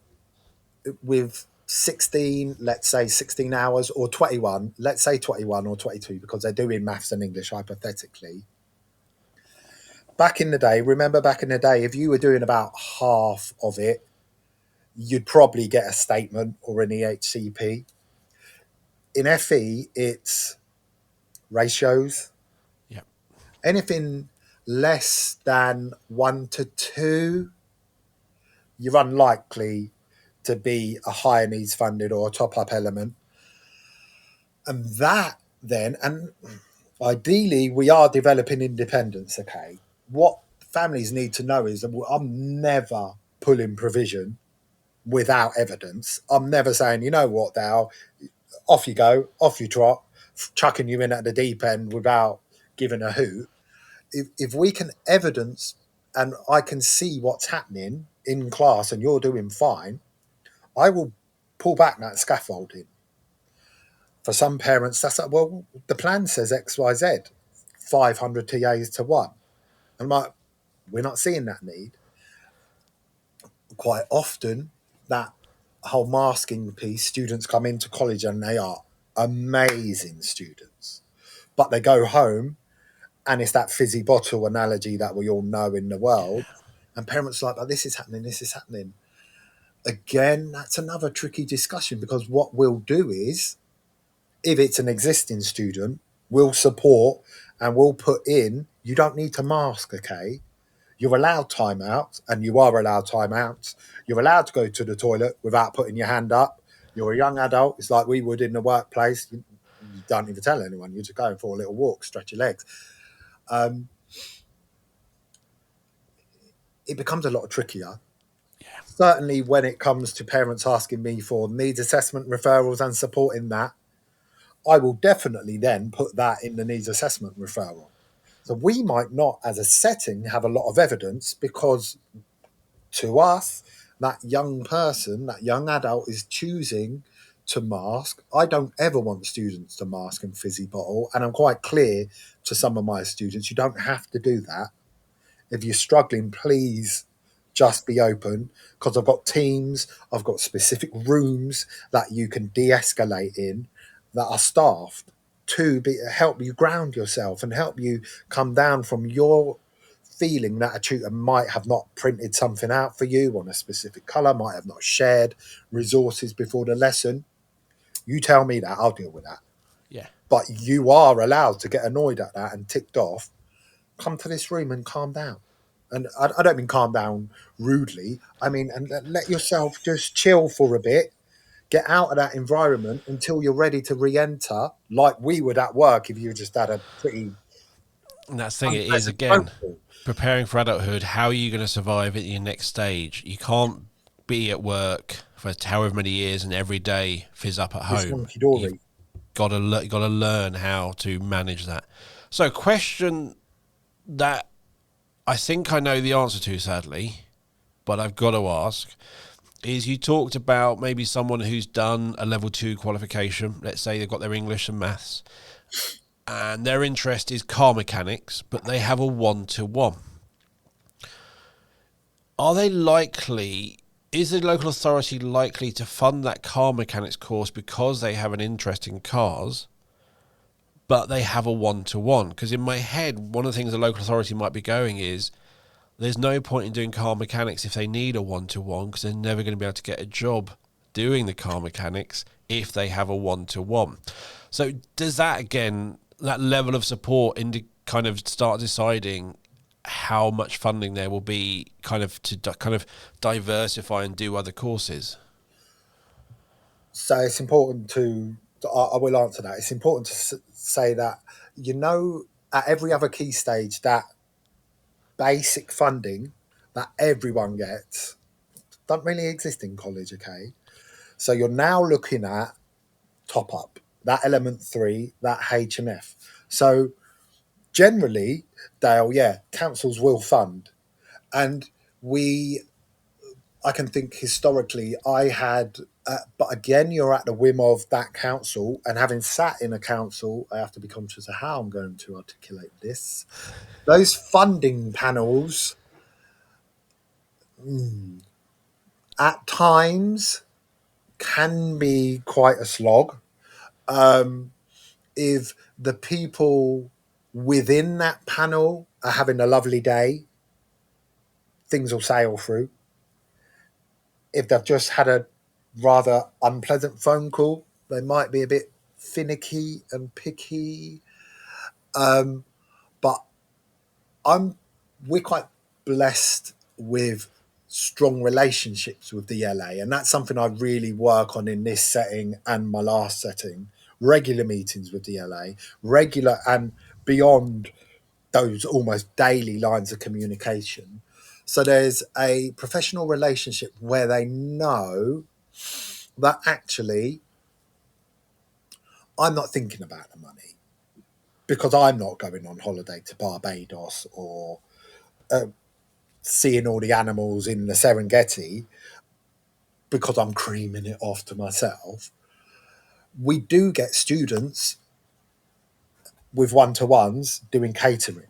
with 16, let's say 16 hours, or 21, let's say 21 or 22, because they're doing maths and English hypothetically. Back in the day, remember back in the day, if you were doing about half of it, you'd probably get a statement or an EHCP. In FE, it's ratios. Yep. Anything less than 1 to 2, you're unlikely to be a higher needs funded or a top up element. And that then, and ideally, we are developing independence, okay? What families need to know is that I'm never pulling provision without evidence. I'm never saying, you know what, Dale, off you go, off you trot, chucking you in at the deep end without giving a hoot. If we can evidence and I can see what's happening in class and you're doing fine, I will pull back that scaffolding. For some parents, that's like, well, the plan says X, Y, Z, 500 TAs to 1. I'm like, we're not seeing that need. Quite often, that whole masking piece, students come into college and they are amazing students, but they go home and it's that fizzy bottle analogy that we all know in the world. Yeah. And parents are like, oh, this is happening, this is happening. Again, that's another tricky discussion, because what we'll do is, if it's an existing student, we'll support and we'll put in, you don't need to mask, okay? You're allowed timeouts, and you are allowed timeouts. You're allowed to go to the toilet without putting your hand up. You're a young adult. It's like we would in the workplace. You don't even tell anyone. You're just going for a little walk, stretch your legs. It becomes a lot trickier. Yeah. Certainly when it comes to parents asking me for needs assessment referrals and supporting that, I will definitely then put that in the needs assessment referral. So we might not, as a setting, have a lot of evidence, because to us, that young person, that young adult is choosing to mask. I don't ever want students to mask and fizzy bottle. And I'm quite clear to some of my students, you don't have to do that. If you're struggling, please just be open, because I've got teams, I've got specific rooms that you can de-escalate in that are staffed to help you ground yourself and help you come down from your feeling that a tutor might have not printed something out for you on a specific colour, might have not shared resources before the lesson. You tell me that, I'll deal with that. Yeah. But you are allowed to get annoyed at that and ticked off. Come to this room and calm down. And I don't mean calm down rudely. I mean, and let yourself just chill for a bit. Get out of that environment until you're ready to re-enter, like we would at work if you just had a pretty And that's the thing. It is unpleasant phone again call. preparing for adulthood. How are you going to survive at your next stage? You can't be at work for however many years and every day fizz up at It's home. hunky You've dory. got to learn how to manage that. So, question that I think I know the answer to, sadly, but I've got to ask, is you talked about maybe someone who's done a level 2 qualification. Let's say they've got their English and maths, and their interest is car mechanics, but they have a 1-to-1. Are they likely? Is the local authority likely to fund that car mechanics course because they have an interest in cars, but they have a 1-to-1? Because in my head, one of the things the local authority might be going is, there's no point in doing car mechanics if they need a 1-to-1, because they're never going to be able to get a job doing the car mechanics if they have a 1-to-1. So does that, again, that level of support kind of start deciding how much funding there will be kind of to kind of diversify and do other courses? So it's important I will answer that. It's important to say that, at every other key stage, that basic funding that everyone gets don't really exist in college, okay? So you're now looking at top up. that element 3, that H and F. So generally, Dale, yeah, councils will fund. And I can think historically, but again, you're at the whim of that council. And having sat in a council, I have to be conscious of how I'm going to articulate this. Those funding panels, at times, can be quite a slog. If the people within that panel are having a lovely day, things will sail through. If they've just had a rather unpleasant phone call, they might be a bit finicky and picky. But we're quite blessed with strong relationships with the LA, and that's something I really work on in this setting and my last setting. Regular meetings with the LA, regular and beyond those almost daily lines of communication. So there's a professional relationship where they know that actually I'm not thinking about the money because I'm not going on holiday to Barbados or seeing all the animals in the Serengeti because I'm creaming it off to myself. We do get students with one-to-ones doing catering.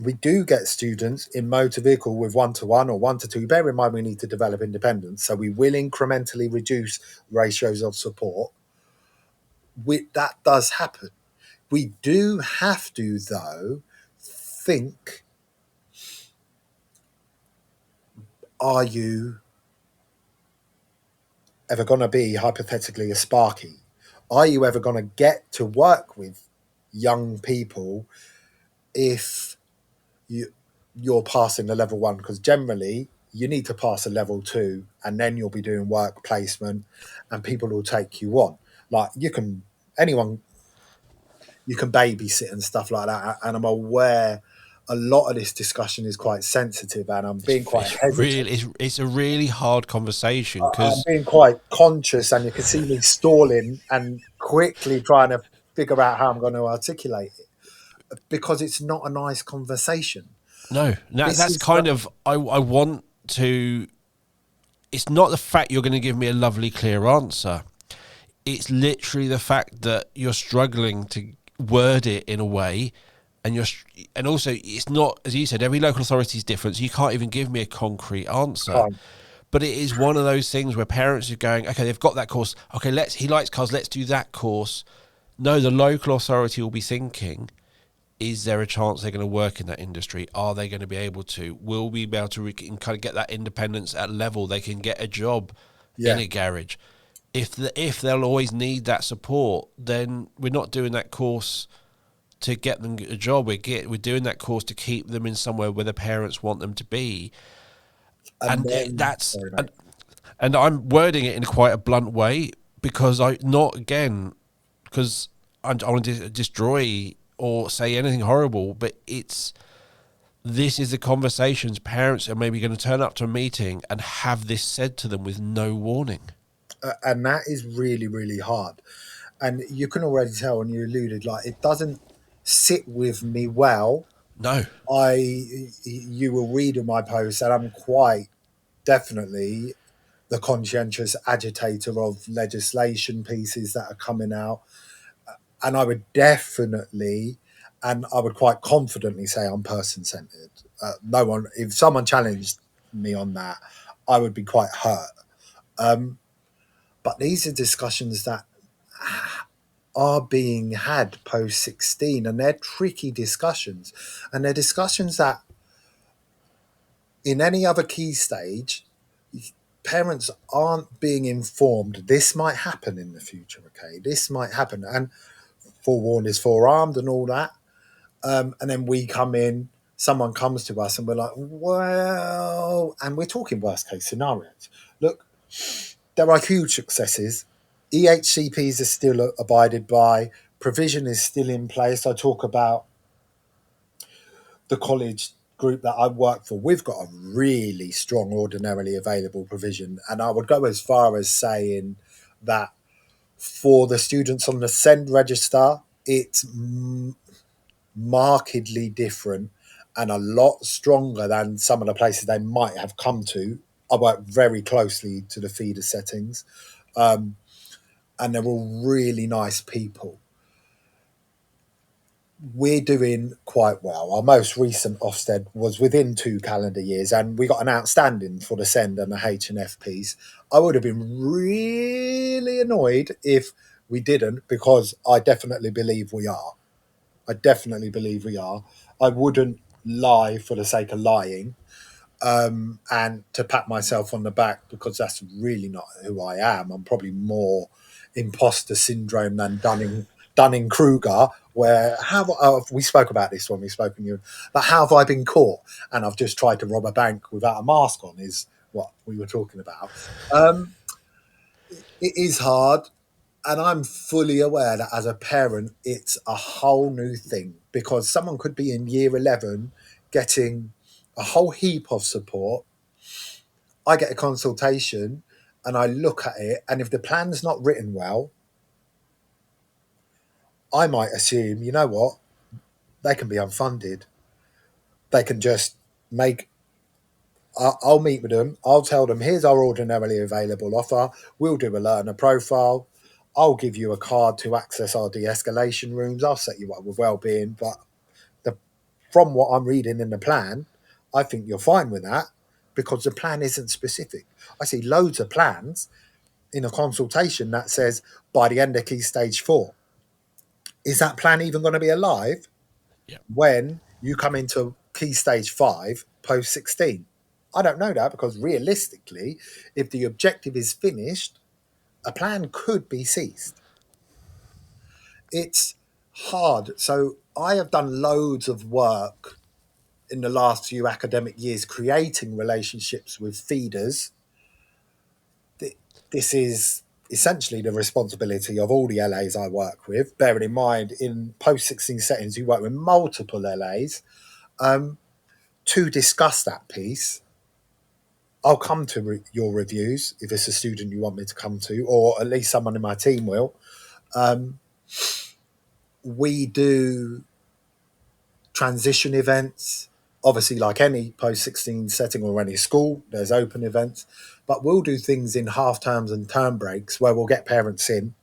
We do get students in motor vehicle with one-to-one or one-to-two. Bear in mind we need to develop independence, so we will incrementally reduce ratios of support. That does happen. We do have to, though, think, are you ever going to be hypothetically a Sparky? Are you ever going to get to work with young people if you're passing the level 1? Because generally you need to pass a level 2 and then you'll be doing work placement and people will take you on. Like anyone you can babysit and stuff like that. And I'm aware a lot of this discussion is quite sensitive and I'm being quite hesitant. It's a really hard conversation I'm because being quite conscious, and you can see me stalling and quickly trying to figure out how I'm going to articulate it because it's not a nice conversation. no, This that's is kind of I want to. It's not the fact you're going to give me a lovely clear answer. It's literally the fact that you're struggling to word it in a way, and and also it's not, as you said, every local authority is different, so you can't even give me a concrete answer. can't. But it is one of those things where parents are going, okay, they've got that course, okay, he likes cars, let's do that course. No, the local authority will be thinking, is there a chance they're going to work in that industry? Are they going to be able to? Will we be able to kind of get that independence at level? They can get a job in Yeah. a garage. If they'll always need that support, then we're not doing that course to get them a job. We're doing that course to keep them in somewhere where the parents want them to be. And And then, that's sorry, mate. and I'm wording it in quite a blunt way because I don't want to destroy or say anything horrible, but this is the conversations parents are maybe going to turn up to a meeting and have this said to them with no warning. And that is really, really hard. And you can already tell, and you alluded, like it doesn't sit with me well. No, You will read in my post that I'm quite definitely the conscientious agitator of legislation pieces that are coming out. And I would definitely, and I would quite confidently say I'm person centered. No one, if someone challenged me on that, I would be quite hurt. But these are discussions that are being had post 16, and they're tricky discussions. And they're discussions that, in any other key stage, parents aren't being informed this might happen in the future. Okay, this might happen, and forewarned is forearmed and all that. And then we come in, someone comes to us and we're like, well, and we're talking worst case scenarios. Look, there are huge successes. EHCPs are still abided by, provision is still in place. I talk about the college group that I work for. We've got a really strong ordinarily available provision. And I would go as far as saying that For the students on the SEND register, it's markedly different and a lot stronger than some of the places they might have come to. I work very closely to the feeder settings, and they're all really nice people. We're doing quite well. Our most recent Ofsted was within 2 calendar years, and we got an outstanding for the SEND and the H&FPs. I would have been really annoyed if we didn't, because I definitely believe we are. I definitely believe we are. I wouldn't lie for the sake of lying, and to pat myself on the back, because that's really not who I am. I'm probably more imposter syndrome than Dunning Kruger. Where we spoke about this when we spoke in you, but how have I been caught? And I've just tried to rob a bank without a mask on. Is what we were talking about. It is hard, and I'm fully aware that as a parent, it's a whole new thing, because someone could be in year 11 getting a whole heap of support. I get a consultation and I look at it, and if the plan's not written well, I might assume, you know what, they can be unfunded. They can just make. I'll meet with them. I'll tell them, here's our ordinarily available offer. We'll do a learner profile. I'll give you a card to access our de-escalation rooms. I'll set you up with well-being. But the, from what I'm reading in the plan, I think you're fine with that, because the plan isn't specific. I see loads of plans in a consultation that says by the end of key stage 4. Is that plan even going to be alive Yeah. when you come into key stage 5 post 16? I don't know that, because realistically, if the objective is finished, a plan could be ceased. It's hard. So I have done loads of work in the last few academic years creating relationships with feeders. This is essentially the responsibility of all the LAs I work with, bearing in mind in post 16 settings you work with multiple LAs, to discuss that piece. I'll come to your reviews if it's a student you want me to come to, or at least someone in my team will. We do transition events. Obviously, like any post 16 setting or any school, there's open events, but we'll do things in half terms and term breaks where we'll get parents in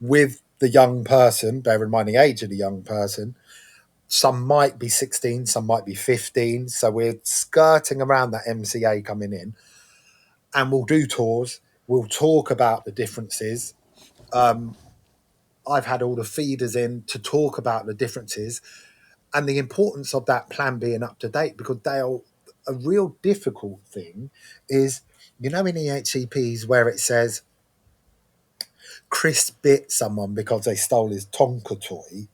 with the young person, bear in mind the age of the young person. Some might be 16, some might be 15. So we're skirting around that MCA coming in, and we'll do tours. We'll talk about the differences. I've had all the feeders in to talk about the differences and the importance of that plan being up to date, because a real difficult thing is, you know, in EHCPs where it says Chris bit someone because they stole his Tonka toy,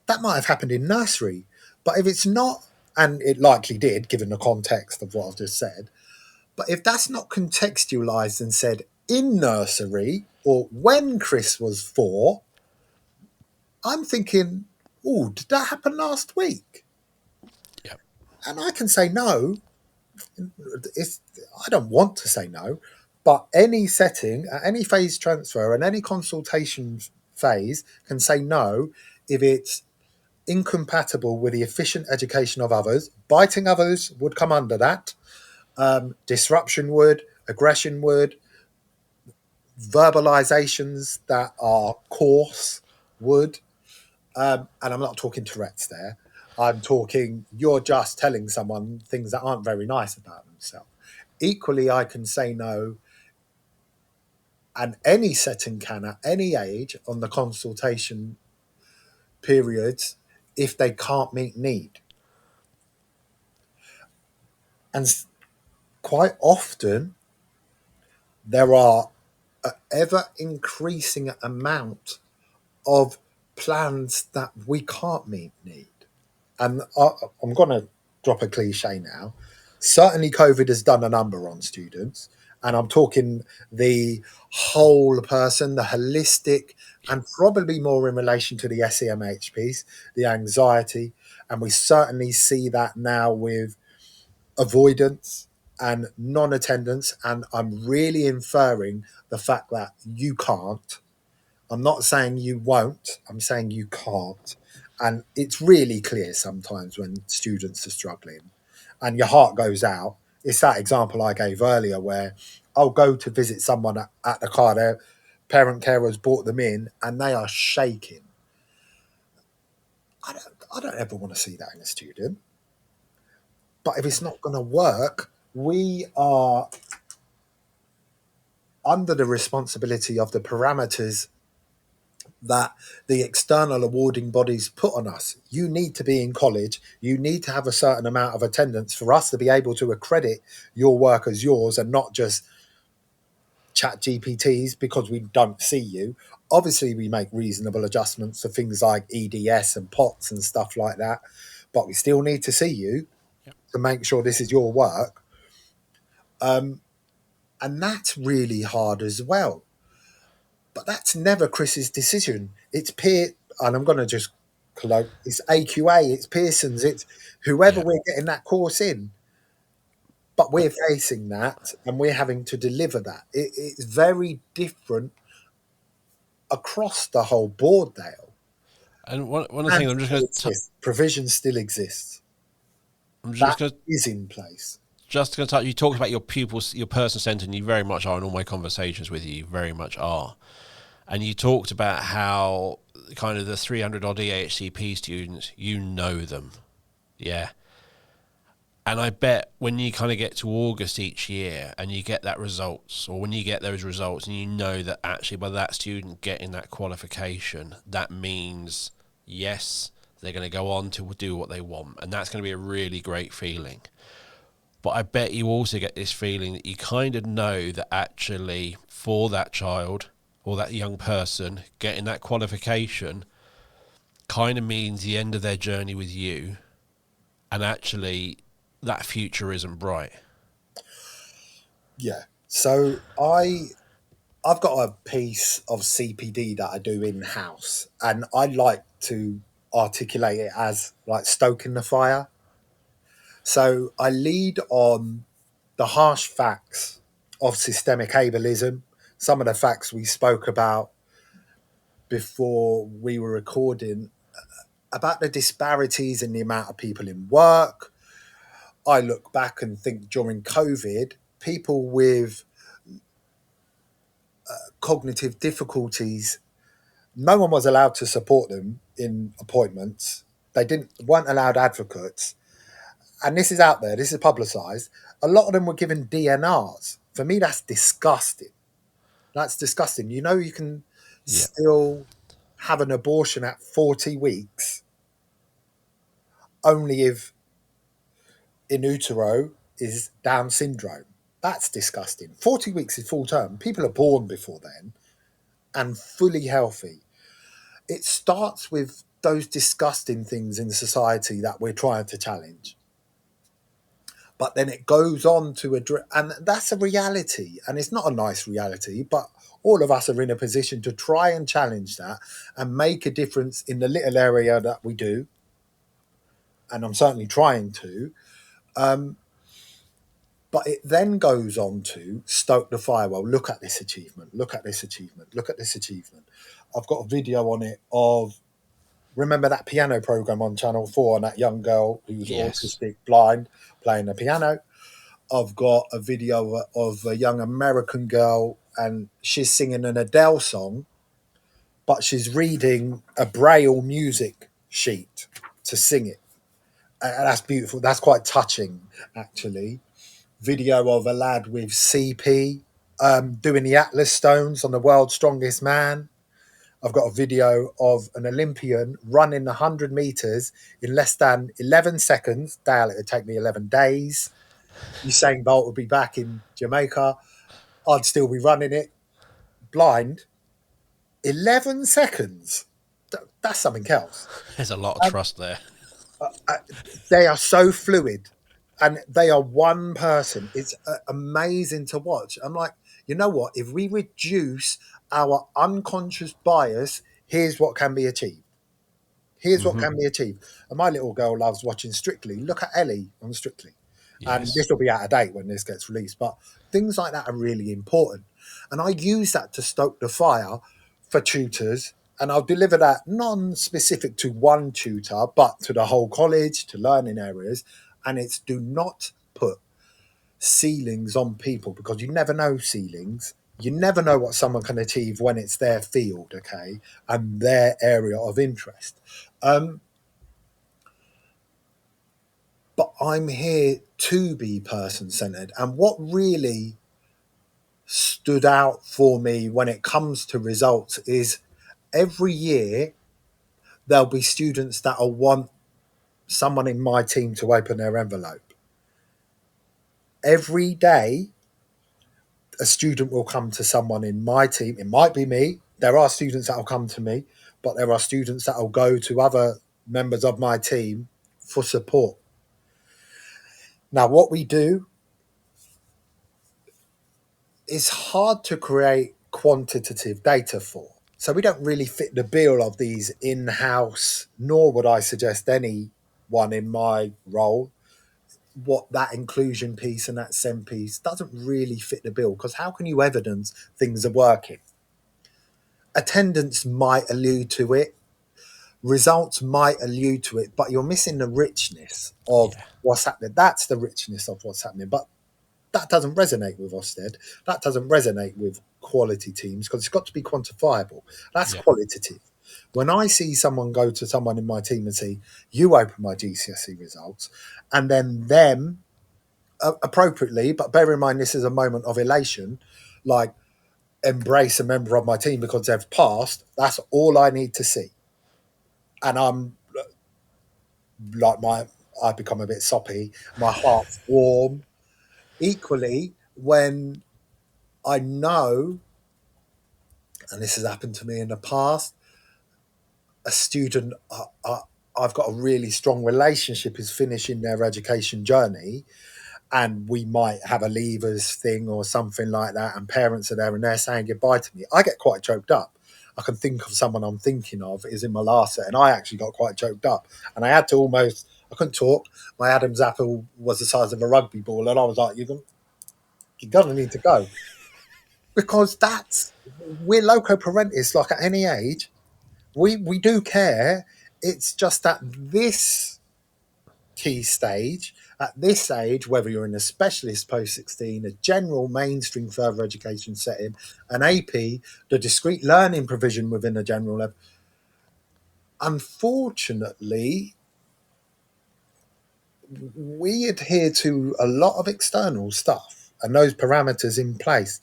that might have happened in nursery. But if it's not, and it likely did, given the context of what I've just said, but if that's not contextualized and said in nursery or when Chris was 4, I'm thinking, oh, did that happen last week? Yeah. And I can say no. I don't want to say no, but any setting, at any phase transfer and any consultation phase can say no if it's incompatible with the efficient education of others. Biting others would come under that. Disruption would, aggression would, verbalizations that are coarse would. And I'm not talking Tourette's there. I'm talking you're just telling someone things that aren't very nice about themselves. Equally, I can say no, and any setting can at any age on the consultation periods if they can't meet need. And quite often, there are an ever increasing amount of plans that we can't meet need. And I'm going to drop a cliche now. Certainly, COVID has done a number on students. And I'm talking the whole person, the holistic, and probably more in relation to the SEMH piece, the anxiety. And we certainly see that now with avoidance. and non-attendance, and I'm really inferring the fact that you can't. I'm not saying you won't, I'm saying you can't. And it's really clear sometimes when students are struggling and your heart goes out. It's that example I gave earlier where I'll go to visit someone at the car, their parent carers brought them in and they are shaking. I don't ever want to see that in a student. But if it's not going to work, we are under the responsibility of the parameters that the external awarding bodies put on us. You need to be in college. You need to have a certain amount of attendance for us to be able to accredit your work as yours and not just chat GPTs because we don't see you. Obviously, we make reasonable adjustments for things like EDS and POTS and stuff like that, but we still need to see you Yep. to make sure this is your work. And that's really hard as well. But that's never Chris's decision. It's peer, and I'm going to just colloque. It's AQA, it's Pearson's, it's whoever Yeah. we're getting that course in. But But we're facing that, and we're having to deliver that. It's very different across the whole board, Dale. and one of the And things still exists. Provision still exists. I'm That just going to is in place. just going to touch. You talked about your pupils, your person centered, and you very much are in all my conversations with you. You very much are, and you talked about how kind of the 300 odd EHCP students, you know them, yeah. And I bet when you kind of get to August each year and you get that results, or when you get those results and you know that actually by that student getting that qualification, that means, yes, they're going to go on to do what they want. And that's going to be a really great feeling. But I bet you also get this feeling that you kind of know that actually for that child or that young person, getting that qualification kind of means the end of their journey with you. And actually that future isn't bright. Yeah. So I've got a piece of CPD that I do in house, and I like to articulate it as like stoking the fire. So I lead on the harsh facts of systemic ableism, some of the facts we spoke about before we were recording, about the disparities in the amount of people in work. I look back and think during COVID, people with cognitive difficulties, no one was allowed to support them in appointments. They weren't allowed advocates. And this is out there, this is publicized. A lot of them were given DNRs. For me, that's disgusting. That's disgusting. You know, you can Yeah. still have an abortion at 40 weeks only if in utero is Down syndrome. That's disgusting. 40 weeks is full term. People are born before then and fully healthy. It starts with those disgusting things in society that we're trying to challenge. But then it goes on to address, and that's a reality, and it's not a nice reality, but all of us are in a position to try and challenge that and make a difference in the little area that we do. And I'm certainly trying to. But it then goes on to stoke the fire. Well, look at this achievement. Look at this achievement. Look at this achievement. I've got a video on it of, remember that piano program on Channel 4 and that young girl who was Yes. autistic, blind, playing the piano? I've got a video of a young American girl and she's singing an Adele song, but she's reading a Braille music sheet to sing it. And that's beautiful. That's quite touching, actually. Video of a lad with CP doing the Atlas Stones on the World's Strongest Man. I've got a video of an Olympian running 100 meters in less than 11 seconds. Dale, it would take me 11 days. Usain Bolt would be back in Jamaica. I'd still be running it blind. 11 seconds. That's something else. There's a lot of trust there. They are so fluid and they are one person. It's amazing to watch. I'm like, you know what? If we reduce our unconscious bias, here's what can be achieved. Here's what can be achieved. And my little girl loves watching Strictly. Look at Ellie on Strictly. And Yes. this will be out of date when this gets released. But things like that are really important. And I use that to stoke the fire for tutors. And I'll deliver that non-specific to one tutor, but to the whole college, to learning areas. And it's do not put ceilings on people, because you never know ceilings. You never know what someone can achieve when it's their field, okay, and their area of interest. Um, but I'm here to be person centered. And what really stood out for me when it comes to results is every year there'll be students that will want someone in my team to open their envelope. Every day, a student will come to someone in my team. It might be me. There are students that will come to me, but there are students that will go to other members of my team for support. Now, what we do is hard to create quantitative data for. So we don't really fit the bill of these in-house, nor would I suggest anyone in my role. What that inclusion piece and that SEM piece doesn't really fit the bill, because how can you evidence things are working? Attendance might allude to it, results might allude to it, but you're missing the richness of Yeah. what's happening. That's the richness of what's happening. But that doesn't resonate with Ofsted. That doesn't resonate with quality teams, because it's got to be quantifiable. That's Yeah. qualitative. When I see someone go to someone in my team and say, you open my GCSE results, and then them appropriately, but bear in mind this is a moment of elation, like embrace a member of my team because they've passed, that's all I need to see. And I'm like, I become a bit soppy, my heart's warm. Equally, when I know, and this has happened to me in the past, a student I've got a really strong relationship is finishing their education journey, and we might have a leavers thing or something like that, and parents are there and they're saying goodbye to me. I get quite choked up. I can think of someone I'm thinking of is in my last set, and I actually got quite choked up, and I had to almost, I couldn't talk. My Adam's apple was the size of a rugby ball, and I was like, you're gonna need to go, because that's, we're loco parentis. Like at any age, we do care. It's just that this key stage, at this age, whether you're in a specialist post 16, a general mainstream further education setting, an AP, the discrete learning provision within a general level, unfortunately, we adhere to a lot of external stuff and those parameters in place.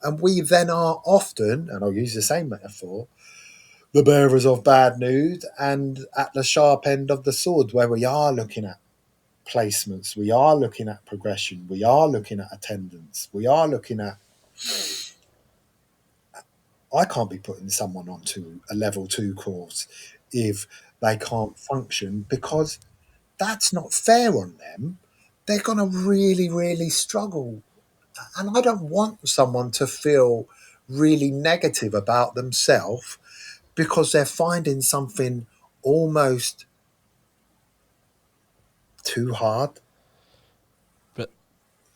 And we then are often, and I'll use the same metaphor, the bearers of bad news and at the sharp end of the sword, where we are looking at placements, we are looking at progression, we are looking at attendance, we are looking at, I can't be putting someone onto a level 2 course if they can't function, because that's not fair on them. They're going to really, really struggle. And I don't want someone to feel really negative about themselves because they're finding something almost too hard. But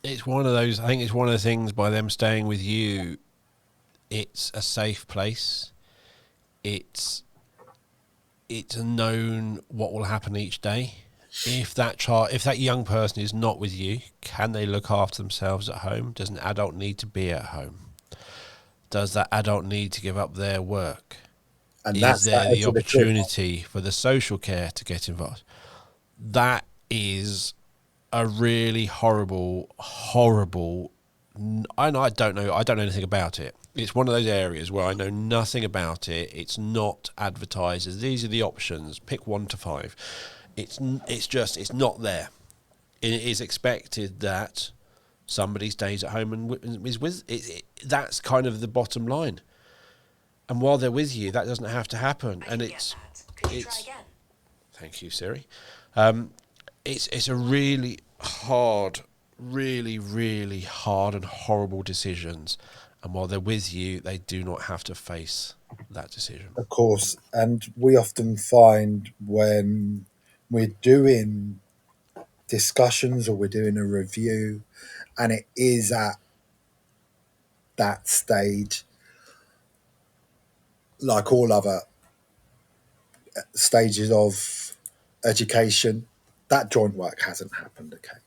it's one of those, I think it's one of the things by them staying with you, it's a safe place. It's known what will happen each day. If that young person is not with you, can they look after themselves at home? Does an adult need to be at home? Does that adult need to give up their work? And Is that's that there edge the of the cliff. opportunity for the social care to get involved? That is a really horrible. I don't know. I don't know anything about it. It's one of those areas where I know nothing about it. It's not advertised as these are the options. Pick 1 to 5. It's not there. It is expected that somebody stays at home and is with it. That's kind of the bottom line. And while they're with you, that doesn't have to happen. And it's thank you, Siri. It's a really hard, really hard and horrible decisions. And while they're with you, they do not have to face that decision. Of course. And we often find when we're doing discussions or we're doing a review, and it is at that stage, like all other stages of education, that joint work hasn't happened. Okay.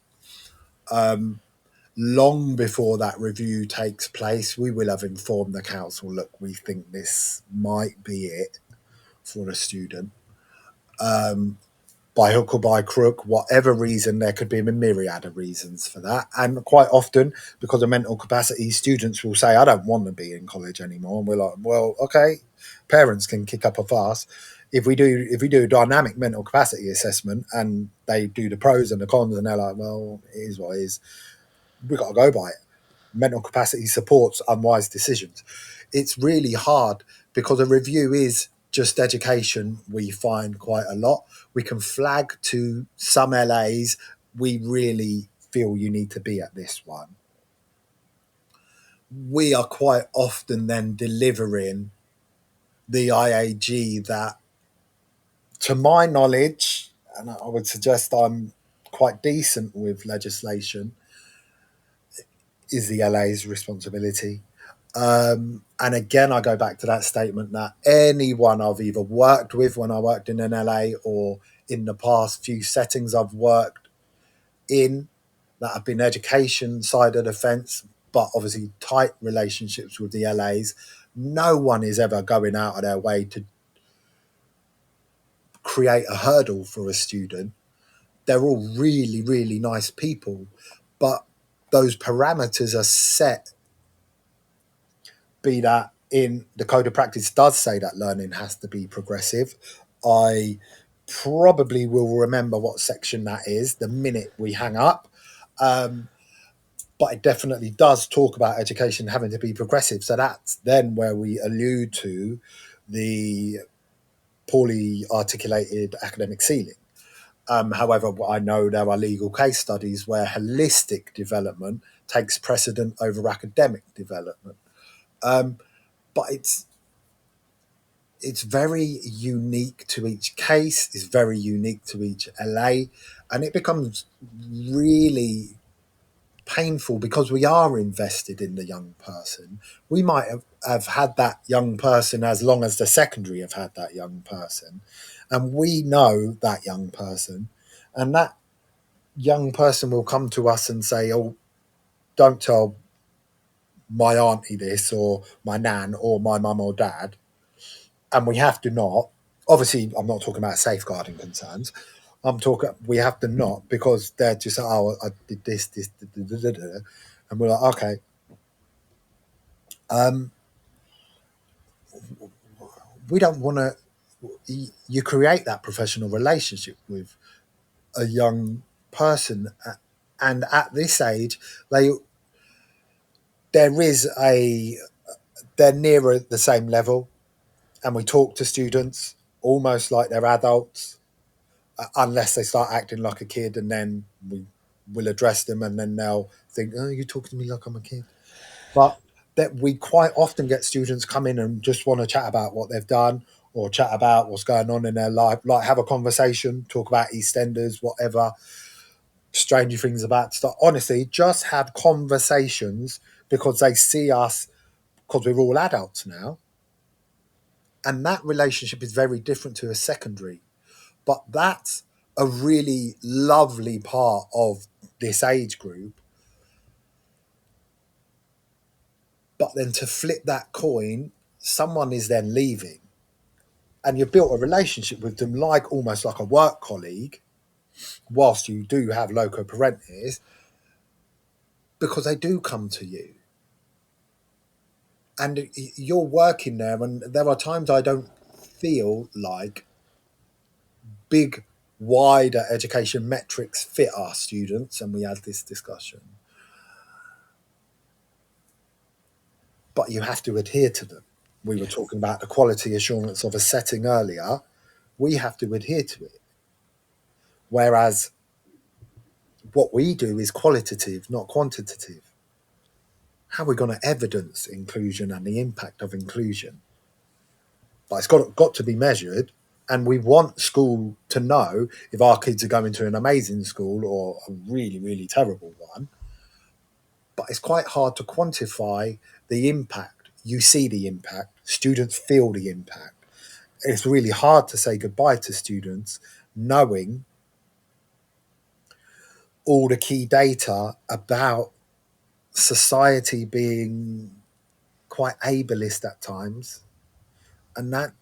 Long before that review takes place, we will have informed the council, look, we think this might be it for a student. By hook or by crook, whatever reason, there could be a myriad of reasons for that. And quite often, because of mental capacity, students will say, I don't want to be in college anymore. And we're like, well, okay, parents can kick up a fuss. If we do a dynamic mental capacity assessment and they do the pros and the cons and they're like, well, it is what it is, we've got to go by it. Mental capacity supports unwise decisions. It's really hard because a review is just education. We find quite a lot. We can flag to some LAs, we really feel you need to be at this one. We are quite often then delivering the IAG that, to my knowledge, and I would suggest I'm quite decent with legislation, is the LA's responsibility. And again, I go back to that statement that anyone I've either worked with when I worked in an LA or in the past few settings I've worked in that have been education side of the fence, but obviously tight relationships with the LAs, no one is ever going out of their way to create a hurdle for a student. They're all really, really nice people, but those parameters are set, be that in the code of practice does say that learning has to be progressive. I probably will remember what section that is the minute we hang up. But it definitely does talk about education having to be progressive. So that's then where we allude to the poorly articulated academic ceiling. However, I know there are legal case studies where holistic development takes precedent over academic development. But it's very unique to each case, it's very unique to each LA, and it becomes really painful because we are invested in the young person. We might have had that young person as long as the secondary have had that young person, and we know that young person, and that young person will come to us and say, oh, don't tell my auntie this or my nan or my mum or dad. And we have to not. Obviously, I'm not talking about safeguarding concerns. I'm talking, we have to not because they're just, oh, I did this, da, da, da, da, da. And we're like, okay. We don't want to, you create that professional relationship with a young person. And at this age, there is they're nearer the same level. And we talk to students almost like they're adults, unless they start acting like a kid, and then we will address them, and then they'll think, "Oh, you're talking to me like I'm a kid." But that we quite often get students come in and just want to chat about what they've done or chat about what's going on in their life, like have a conversation, talk about EastEnders, whatever, Stranger Things about stuff. Honestly, just have conversations because they see us because we're all adults now. And that relationship is very different to a secondary. But that's a really lovely part of this age group. But then to flip that coin, someone is then leaving. And you've built a relationship with them like almost like a work colleague, whilst you do have loco parentis, because they do come to you. And you're working there, and there are times I don't feel like big, wider education metrics fit our students, and we had this discussion. But you have to adhere to them. We were talking about the quality assurance of a setting earlier. We have to adhere to it. Whereas what we do is qualitative, not quantitative. How are we going to evidence inclusion and the impact of inclusion? But it's got to be measured. And we want school to know if our kids are going to an amazing school or a really, really terrible one. But it's quite hard to quantify the impact. You see the impact, students feel the impact. It's really hard to say goodbye to students knowing all the key data about society being quite ableist at times. And that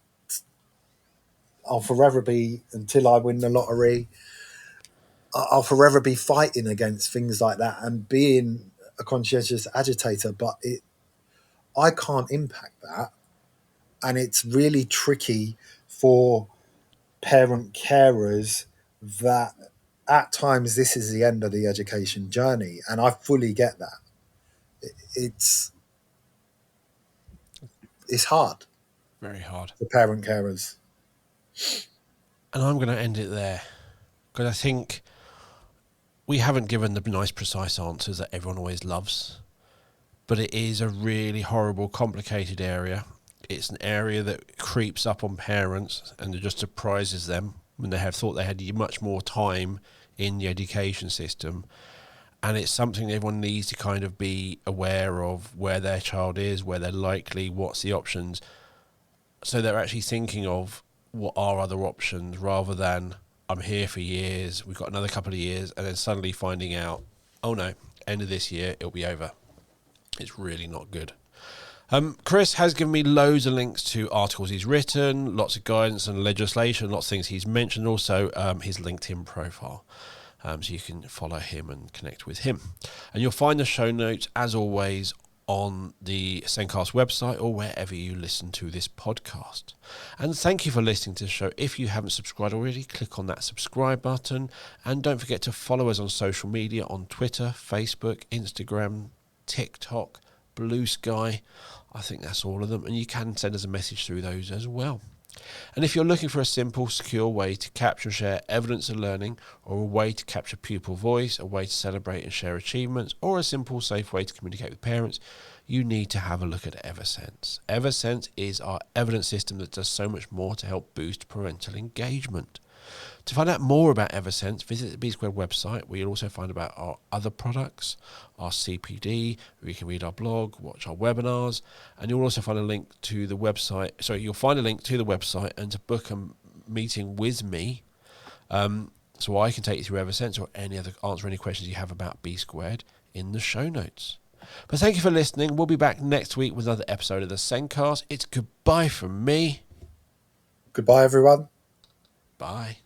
I'll forever be, until I win the lottery, I'll forever be fighting against things like that and being a conscientious agitator. But I can't impact that. And it's really tricky for parent carers that at times this is the end of the education journey. And I fully get that. It's hard Very hard. for parent carers. And I'm going to end it there, because I think we haven't given the nice, precise answers that everyone always loves. But it is a really horrible, complicated area. It's an area that creeps up on parents and it just surprises them when they have thought they had much more time in the education system. And it's something everyone needs to kind of be aware of, where their child is, where they're likely, what's the options. So they're actually thinking of what are other options, rather than I'm here for years, we've got another couple of years, and then suddenly finding out, oh no, end of this year, it'll be over. It's really not good. Chris has given me loads of links to articles he's written, lots of guidance and legislation, lots of things he's mentioned, also his LinkedIn profile. So you can follow him and connect with him. And you'll find the show notes, as always, on the Zencast website or wherever you listen to this podcast. And thank you for listening to the show. If you haven't subscribed already, click on that subscribe button. And don't forget to follow us on social media, on Twitter, Facebook, Instagram, TikTok, Blue Sky. I think that's all of them. And you can send us a message through those as well. And if you're looking for a simple, secure way to capture and share evidence of learning, or a way to capture pupil voice, a way to celebrate and share achievements, or a simple, safe way to communicate with parents, you need to have a look at EverSense. EverSense is our evidence system that does so much more to help boost parental engagement. To find out more about EverSense, visit the B Squared website, where you'll also find about our other products, our CPD, where you can read our blog, watch our webinars, and you'll also find a link to the website. So you'll find a link to the website and to book a meeting with me, so I can take you through EverSense or answer any questions you have about B Squared in the show notes. But thank you for listening. We'll be back next week with another episode of the Zencast. It's goodbye from me. Goodbye, everyone. Bye.